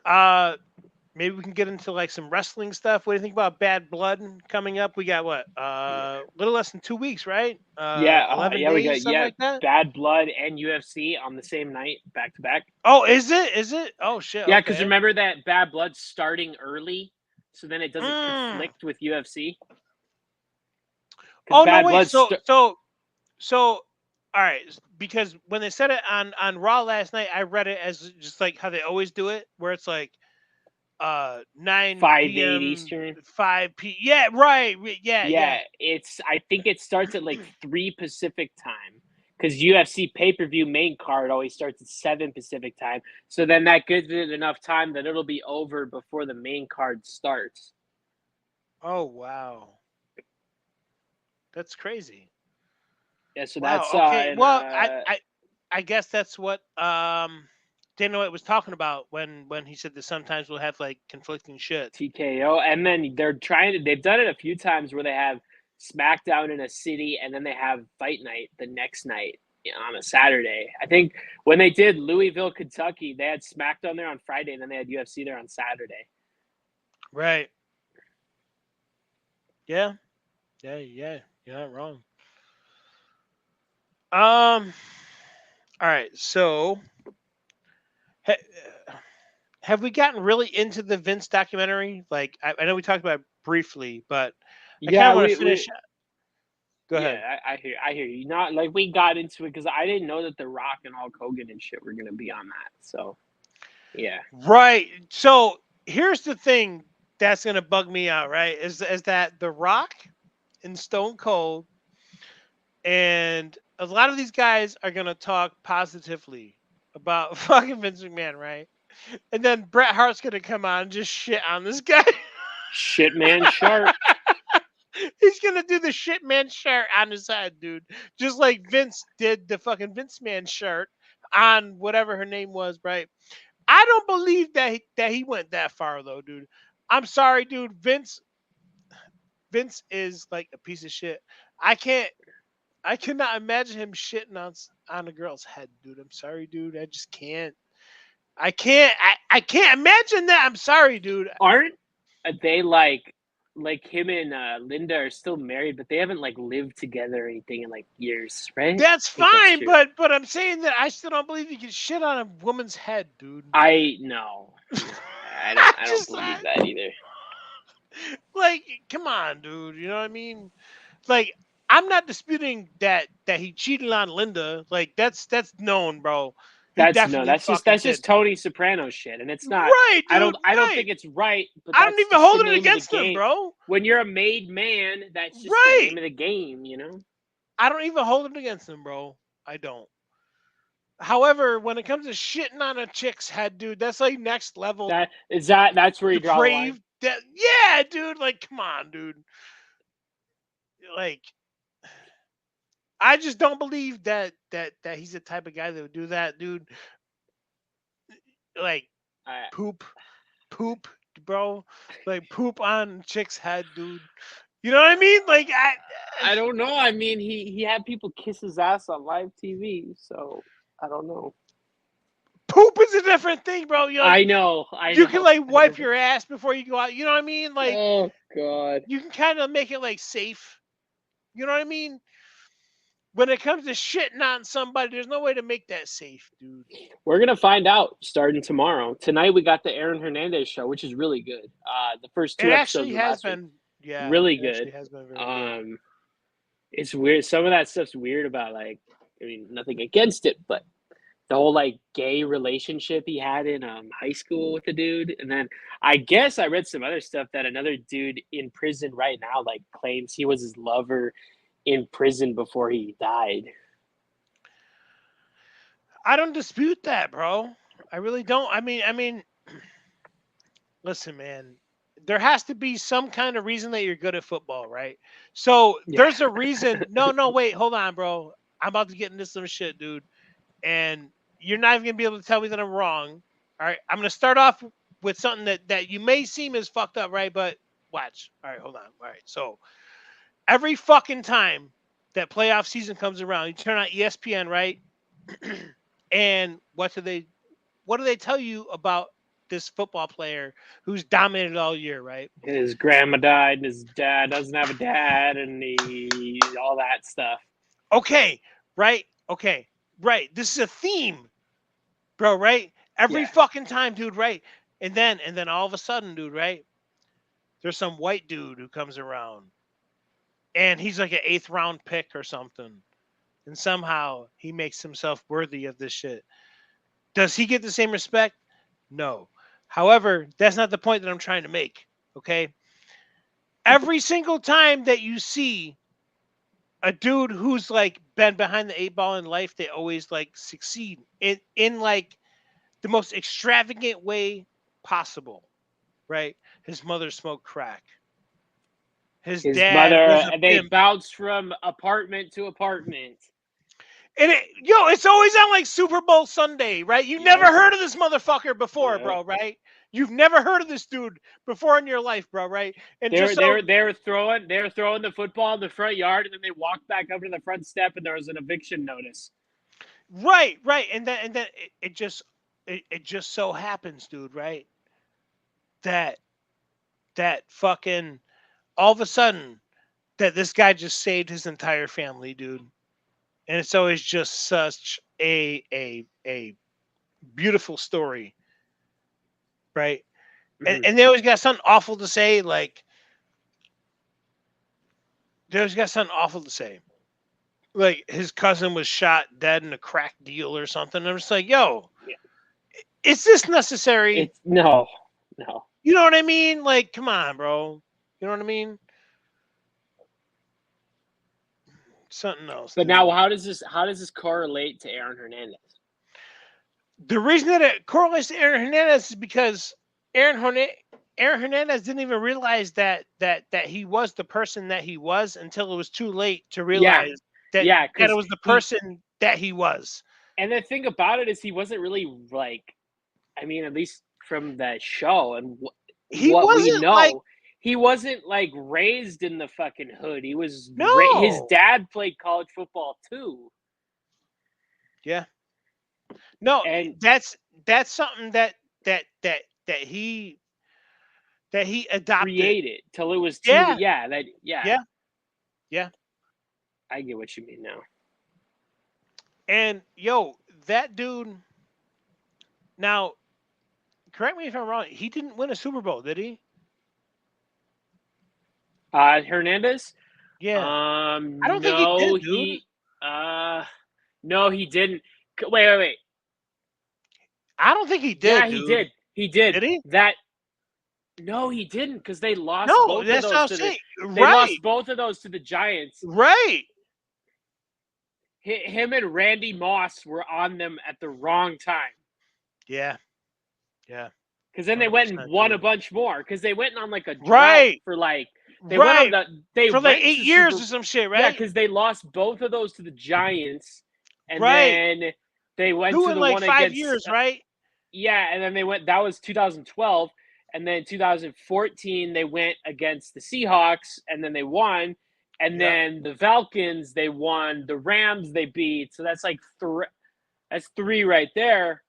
maybe we can get into like some wrestling stuff. What do you think about Bad Blood coming up? We got what? A little less than 2 weeks, right? 11 we days, got something like that. Bad Blood and UFC on the same night, back to back. Oh, is it? Is it? Oh shit. Yeah, because okay. remember that Bad Blood's starting early, so then it doesn't conflict with UFC. Oh no, wait. So all right, because when they said it on Raw last night, I read it as just like how they always do it, where it's like 9 5 p.m. 8 Eastern. 5 p. Yeah, right. Yeah. I think it starts at like 3 Pacific time because UFC pay-per-view main card always starts at 7 Pacific time. So then that gives it enough time that it'll be over before the main card starts. Oh wow, that's crazy. Yeah, so Wow. that's Okay. Well, I guess that's what Dana White was talking about when he said that sometimes we'll have like conflicting shit. TKO, and then they've done it a few times where they have SmackDown in a city and then they have Fight Night the next night on a Saturday. I think when they did Louisville, Kentucky, they had SmackDown there on Friday and then they had UFC there on Saturday. Right. Yeah. You're not wrong. All right. So have we gotten really into the Vince documentary? Like I know we talked about it briefly, but I kind of want to finish. Go ahead. Yeah, I hear you. Not like we got into it because I didn't know that The Rock and Hulk Hogan and shit were gonna be on that. So, yeah. Right. So here's the thing that's gonna bug me out. Right? Is that The Rock and Stone Cold, and a lot of these guys are gonna talk positively about fucking Vince McMahon, right? And then Bret Hart's gonna come on and just shit on this guy. Shit man sharp. He's gonna do the shit man shirt on his head, dude. Just like Vince did the fucking Vince man shirt on whatever her name was, right? I don't believe that he went that far though, dude. I'm sorry, dude. Vince is like a piece of shit. I cannot imagine him shitting on a girl's head, dude. I'm sorry, dude. I just can't. I can't imagine that. I'm sorry, dude. Aren't they like him and Linda are still married, but they haven't like lived together or anything in like years, right? That's I think that's fine, true. but I'm saying that I still don't believe you can shit on a woman's head, dude. I no, I don't Just, believe that either. like, come on, dude. You know what I mean? Like, I'm not disputing that he cheated on Linda. Like, that's known, bro. He That's definitely fucking that's just did. Tony Soprano shit, and it's not. Right, dude. I don't Right. think it's right, but I don't that's even just hold the it name of the against him, game. bro. When you're a made man, that's just the Right. name of the game, you know. I don't even hold it against him, bro. I don't. However, when it comes to shitting on a chick's head, dude, that's like next level That's where you draw the line. depraved. Yeah, dude. Like, come on, dude. Like, I just don't believe that he's the type of guy that would do that, dude. Like, I, poop, bro. Like, poop on chick's head, dude. You know what I mean? Like, I don't know. I mean, he had people kiss his ass on live TV, so I don't know. poop is a different thing, bro. You I know. you can like wipe your ass before you go out. You know what I mean? Like, oh God. you can kind of make it like safe. You know what I mean? When it comes to shitting on somebody, there's no way to make that safe, dude. We're gonna find out starting tomorrow. Tonight we got the Aaron Hernandez show, which is really good. The first two It episodes actually of has last week, been, yeah, really it actually good. has been very good. It's weird. Some of that stuff's weird about like, I mean, nothing against it, but the whole like gay relationship he had in high school with the dude, and then I guess I read some other stuff that another dude in prison right now like claims he was his lover in prison before he died. I don't dispute that, bro. I really don't. I mean, listen, man. There has to be some kind of reason that you're good at football, right? So Yeah. there's a reason. No, wait, hold on, bro. I'm about to get into some shit, dude. And you're not even gonna be able to tell me that I'm wrong. All right. I'm gonna start off with something that you may seem as fucked up, right? But watch. All right, hold on. All right. So every fucking time that playoff season comes around, you turn on ESPN, right? And what do they tell you about this football player who's dominated all year, right? His grandma died, and his dad doesn't have a dad, and all that stuff. Okay, right? Okay, right. This is a theme, bro, right? Every Yeah. fucking time, dude, right? And then all of a sudden, dude, right? There's some white dude who comes around, and he's like an 8th round pick or something, and somehow he makes himself worthy of this shit. Does he get the same respect? No. However, that's not the point that I'm trying to make. Okay. Every single time that you see a dude who's like been behind the 8 ball in life, they always like succeed in like the most extravagant way possible. Right? His mother smoked crack. His His dad was mother, a they pimp. bounced from apartment to apartment. And it's always on like Super Bowl Sunday, right? You never Yep. heard of this motherfucker before, Yep. bro, right? You've never heard of this dude before in your life, bro, right? And They just were throwing the football in the front yard, and then they walked back up to the front step, and there was an eviction notice. right, and then it just so happens, dude, right? That fucking all of a sudden that this guy just saved his entire family, dude. And it's always just such a beautiful story, right? Mhm. And they always got something awful to say, like they always got something awful to say. Like his cousin was shot dead in a crack deal or something. I'm just like, yo, Yeah. is this necessary? It's no. You know what I mean? Like, come on, bro. You know what I mean? Something else. But dude. now, how does this correlate to Aaron Hernandez? The reason that it correlates to Aaron Hernandez is because Aaron Hernandez didn't even realize that he was the person that he was until it was too late to realize that it was the person that he was. And the thing about it is he wasn't really like, I mean, at least from that show and He what we wasn't know, like he wasn't like raised in the fucking hood. He was his no. dad played college football too. Yeah. No, And that's something that he adopted. created till it was too Yeah. yeah, Yeah. Yeah. I get what you mean now. And yo, that dude. Now, correct me if I'm wrong. He didn't win a Super Bowl, did he? Hernandez? Yeah. I don't think he No, did, dude. no, he didn't. Wait. I don't think he did. Yeah, dude. he did. He did. Did he? No, he didn't because they lost No, both of that's what those I'm to saying. they Right. lost both of those to the Giants. Right. Him and Randy Moss were on them at the wrong time. Yeah. Yeah. Because then they went and 100%, won dude. a bunch more. Because they went on like a drought Right. for like they Right. went on they For like went 8 to years Super- or some shit, Yeah, right? because they lost both of those to the Giants, and Right. then they went Who to in the like one 5 against years, right? yeah, and then they went. That was 2012, and then 2014 they went against the Seahawks, and then they won. And Yep. then the Falcons they won. The Rams they beat. So that's like three. That's three right there.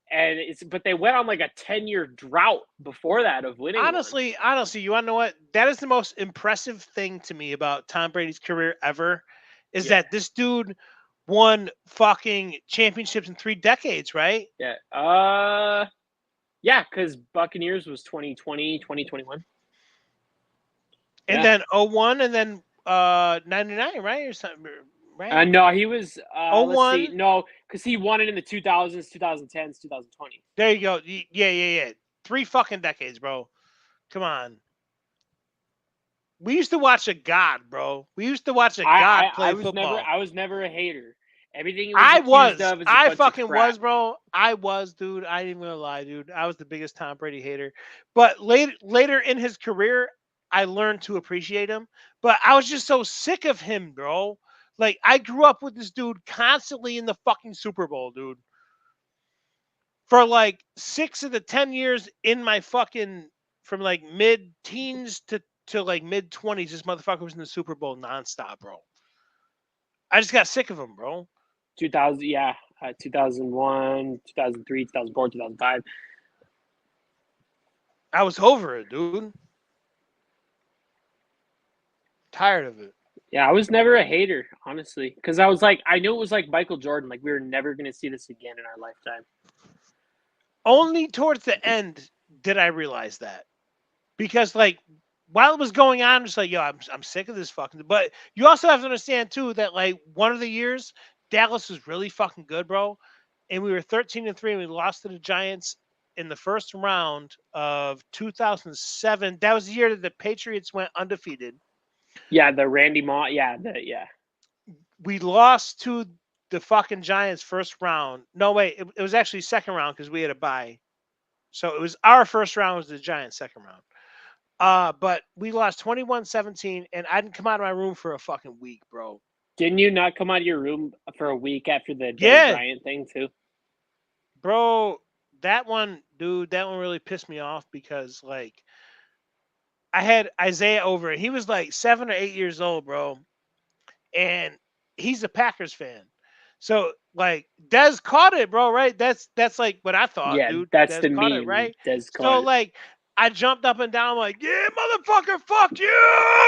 And but they went on like a 10-year drought before that of winning. Honestly, you want to know what? That is the most impressive thing to me about Tom Brady's career ever, is that this dude won fucking championships in 3 decades, right? Yeah. Yeah, because Buccaneers was 2020, 2021. And then 01 and then 99, right? Or something, right? No, he was. Let's 01. see. No, because he won it in the 2000s, 2010s, 2020. There you go. Yeah. 3 fucking decades, bro. Come on. We used to watch a god, bro. We used to watch a god play football. I was never a hater. Everything he I was accused of is a I bunch fucking of crap. was, bro. I was, dude. I ain't even gonna lie, dude. I was the biggest Tom Brady hater. But later in his career, I learned to appreciate him. But I was just so sick of him, bro. Like, I grew up with this dude constantly in the fucking Super Bowl, dude. For like 6 of the 10 years in my fucking, from like mid-teens to like mid-20s, this motherfucker was in the Super Bowl nonstop, bro. I just got sick of him, bro. 2000, yeah, 2001, 2003, 2004, 2005. I was over it, dude. Tired of it. Yeah, I was never a hater, honestly, because I was like, I knew it was like Michael Jordan. Like we were never going to see this again in our lifetime. Only towards the end did I realize that, because like while it was going on, I'm just like, yo, I'm sick of this fucking. But you also have to understand too that like one of the years Dallas was really fucking good, bro, and we were 13-3, and we lost to the Giants in the first round of 2007. That was the year that the Patriots went undefeated. Yeah, the Randy Moss. Yeah, We lost to the fucking Giants first round. No, wait, it was actually second round because we had a bye. So it was our first round was the Giants' second round. But we lost 21-17, and I didn't come out of my room for a fucking week, bro. Didn't you not come out of your room for a week after the Bryant thing too? Bro, that one, dude, that one really pissed me off because like I had Isaiah over it. He was like 7 or 8 years old, bro. And he's a Packers fan. So like Dez caught it, bro, right? That's like what I thought, Yeah, dude. that's Dez the caught meme. it, right? Dez So caught it. like I jumped up and down like, yeah, motherfucker, fuck you,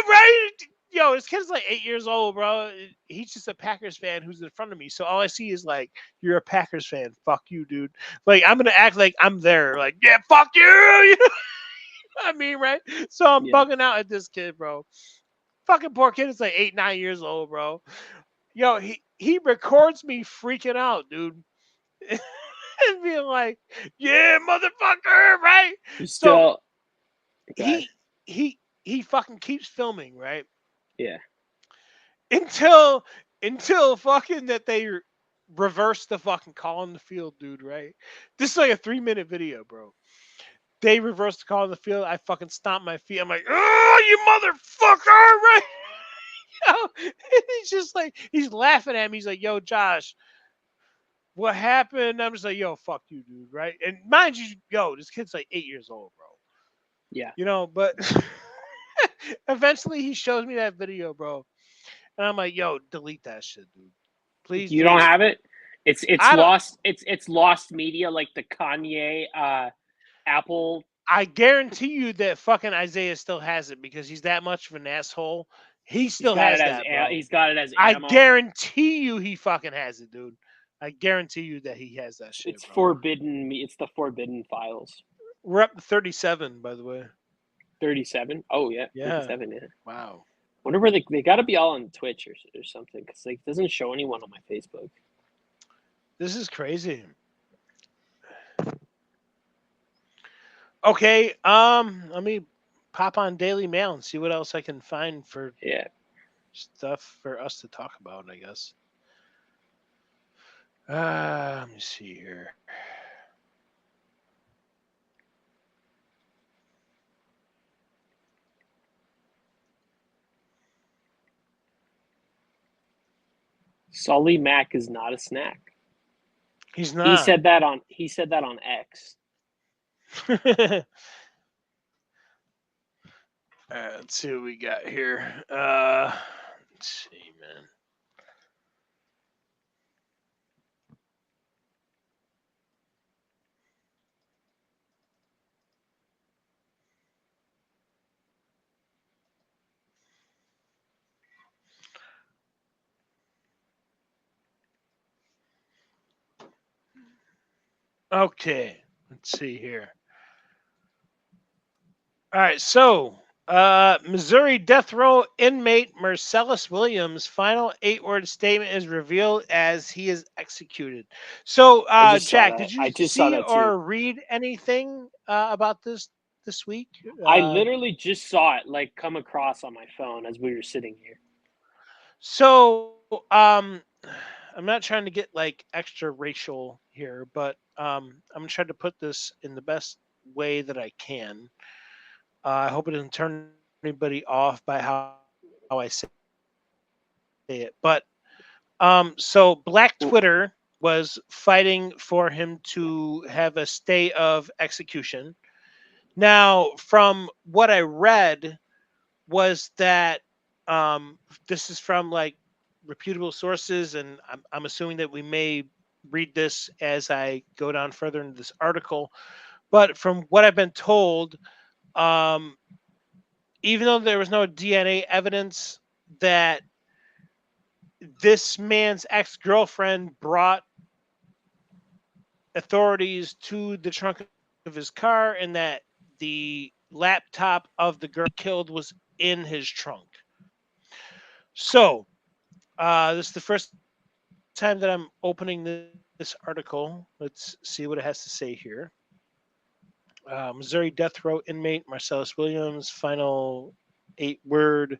right? Yo, this kid's like 8 years old, bro. He's just a Packers fan who's in front of me. So all I see is like, you're a Packers fan. Fuck you, dude. Like I'm gonna act like I'm there. Like, yeah, fuck you. You know what I mean, right? So I'm bugging out at this kid, bro. Fucking poor kid is like 8, 9 years old, bro. Yo, he records me freaking out, dude. And being like, yeah, motherfucker, right? Still, so he fucking keeps filming, right? Yeah. Until fucking that they reverse the fucking call on the field, dude, right? This is like a 3-minute video, bro. They reversed the call on the field. I fucking stomped my feet. I'm like, oh, you motherfucker, right? Yo, and he's just like, he's laughing at me. He's like, yo, Josh, what happened? I'm just like, yo, fuck you, dude, right? And mind you, yo, this kid's like 8 years old, bro. Yeah. But eventually he shows me that video, bro, and I'm like, yo, delete that shit, dude. Please You don't delete it. have it? It's I don't. lost. It's lost media, like the Kanye Apple. I guarantee you that fucking Isaiah still has it because he's that much of an asshole. He still has that, bro. He's got it as I ammo. guarantee you he fucking has it, dude. I guarantee you that he has that shit, It's bro. forbidden. It's the forbidden files. We're up to 37, by the way. 37. Oh yeah, Yeah. 37. Yeah. Wow. Wonder where they got to be all on Twitch or something, because like it doesn't show anyone on my Facebook. This is crazy. Okay, let me pop on Daily Mail and see what else I can find for Yeah. stuff for us to talk about, I guess. Let me see here. Sully Mac is not a snack. He's not. He said that on X. Let's see what we got here. Let's see, man. Okay, let's see here. All right, so Missouri death row inmate Marcellus Williams' final 8-word statement is revealed as he is executed. So, I just saw Jack, that. did you I just saw see that too. or read anything about this week? I literally just saw it like come across on my phone as we were sitting here. So, I'm not trying to get like extra racial here, but I'm gonna try to put this in the best way that I can. I hope it doesn't turn anybody off by how I say it. But so Black Twitter was fighting for him to have a stay of execution. Now, from what I read, was that this is from like reputable sources, and I'm assuming that we may read this as I go down further into this article. But from what I've been told, um, even though there was no DNA evidence that this man's ex-girlfriend brought authorities to the trunk of his car and that the laptop of the girl killed was in his trunk. So, this is the first time that I'm opening this article. Let's see what it has to say here. Missouri death row inmate Marcellus Williams' final 8-word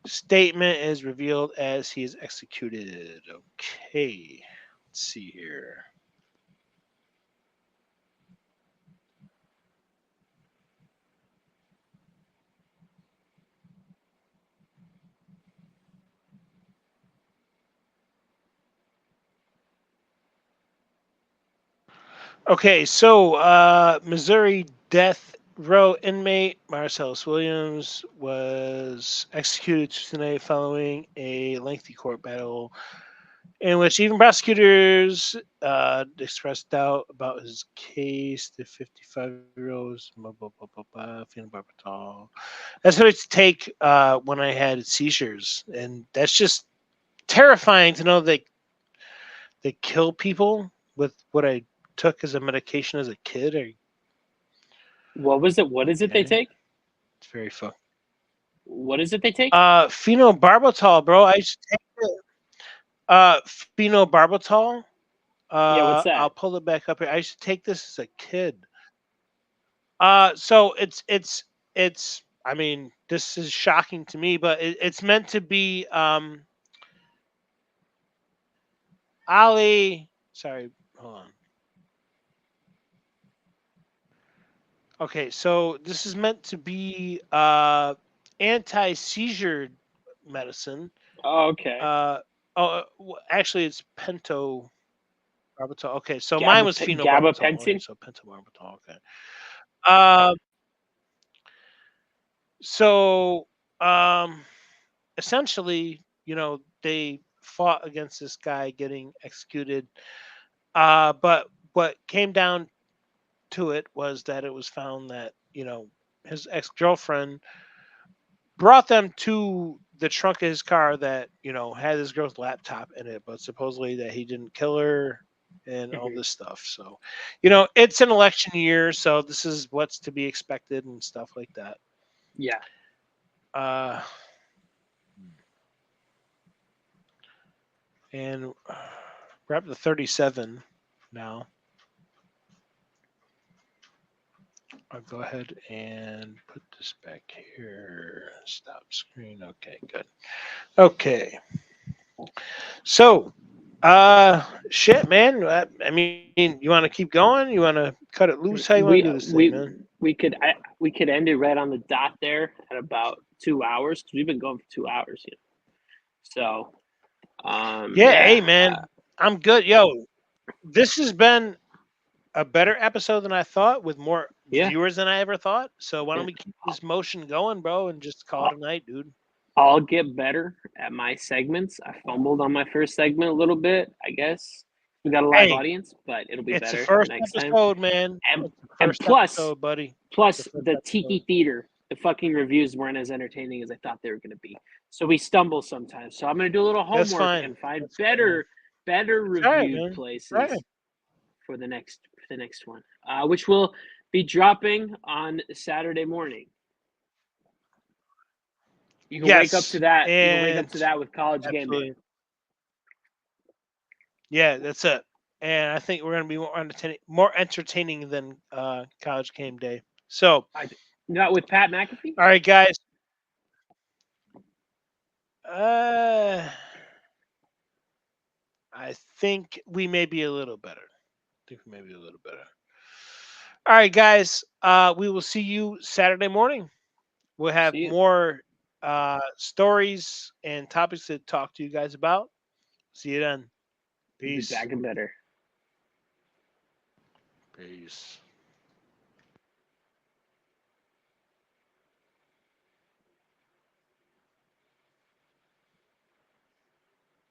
statement is revealed as he is executed. Okay, let's see here. Okay, so Missouri death row inmate Marcellus Williams was executed Tuesday following a lengthy court battle in which even prosecutors expressed doubt about his case. The 55-year-old was phenobarbital. That's what it's take when I had seizures, and that's just terrifying to know they kill people with what I took as a medication as a kid. What was it? What is it they take? It's very fun. What is it they take? Phenobarbital, bro. I used to take it. Phenobarbital. Yeah, what's that? I'll pull it back up here. I used to take this as a kid. So it's. I mean, this is shocking to me, but it's meant to be. Ali. Sorry, hold on. Okay, so this is meant to be anti-seizure medicine. Oh, okay. Actually, it's pento. Barbital. Okay, so mine was phenobarbital. Okay, gabapentin. so pentobarbital. Okay. Um. So, essentially, they fought against this guy getting executed. But what came down to it was that it was found that his ex-girlfriend brought them to the trunk of his car that had his girl's laptop in it, but supposedly that he didn't kill her and all this stuff. So, it's an election year, so this is what's to be expected and stuff like that. Yeah. And we're up to 37 now. I'll go ahead and put this back here. Stop screen. Okay, good. Okay. So, shit, man. I mean, you want to keep going? You want to cut it loose? How you want to do this thing, man? We could end it right on the dot there at about 2 hours because we've been going for 2 hours. So, yeah. Hey, man, I'm good. Yo, this has been a better episode than I thought, with more viewers than I ever thought. So why don't we keep this motion going, bro, and just call it a night, dude? I'll get better at my segments. I fumbled on my first segment a little bit, I guess. We got a live audience, but it'll be better the first next episode, time. man. And plus, episode, buddy. The Tiki Theater, the fucking reviews weren't as entertaining as I thought they were going to be. So we stumble sometimes. So I'm going to do a little homework and find better reviewed places for the next one, which will be dropping on Saturday morning. You can wake up to that. You can wake up to that with College Game Day. Yeah, that's it. And I think we're going to be more entertaining than College Game Day. So, not with Pat McAfee. All right, guys. I think we may be a little better. All right, guys. We will see you Saturday morning. We'll have more stories and topics to talk to you guys about. See you then. Peace. Be back and better. Peace.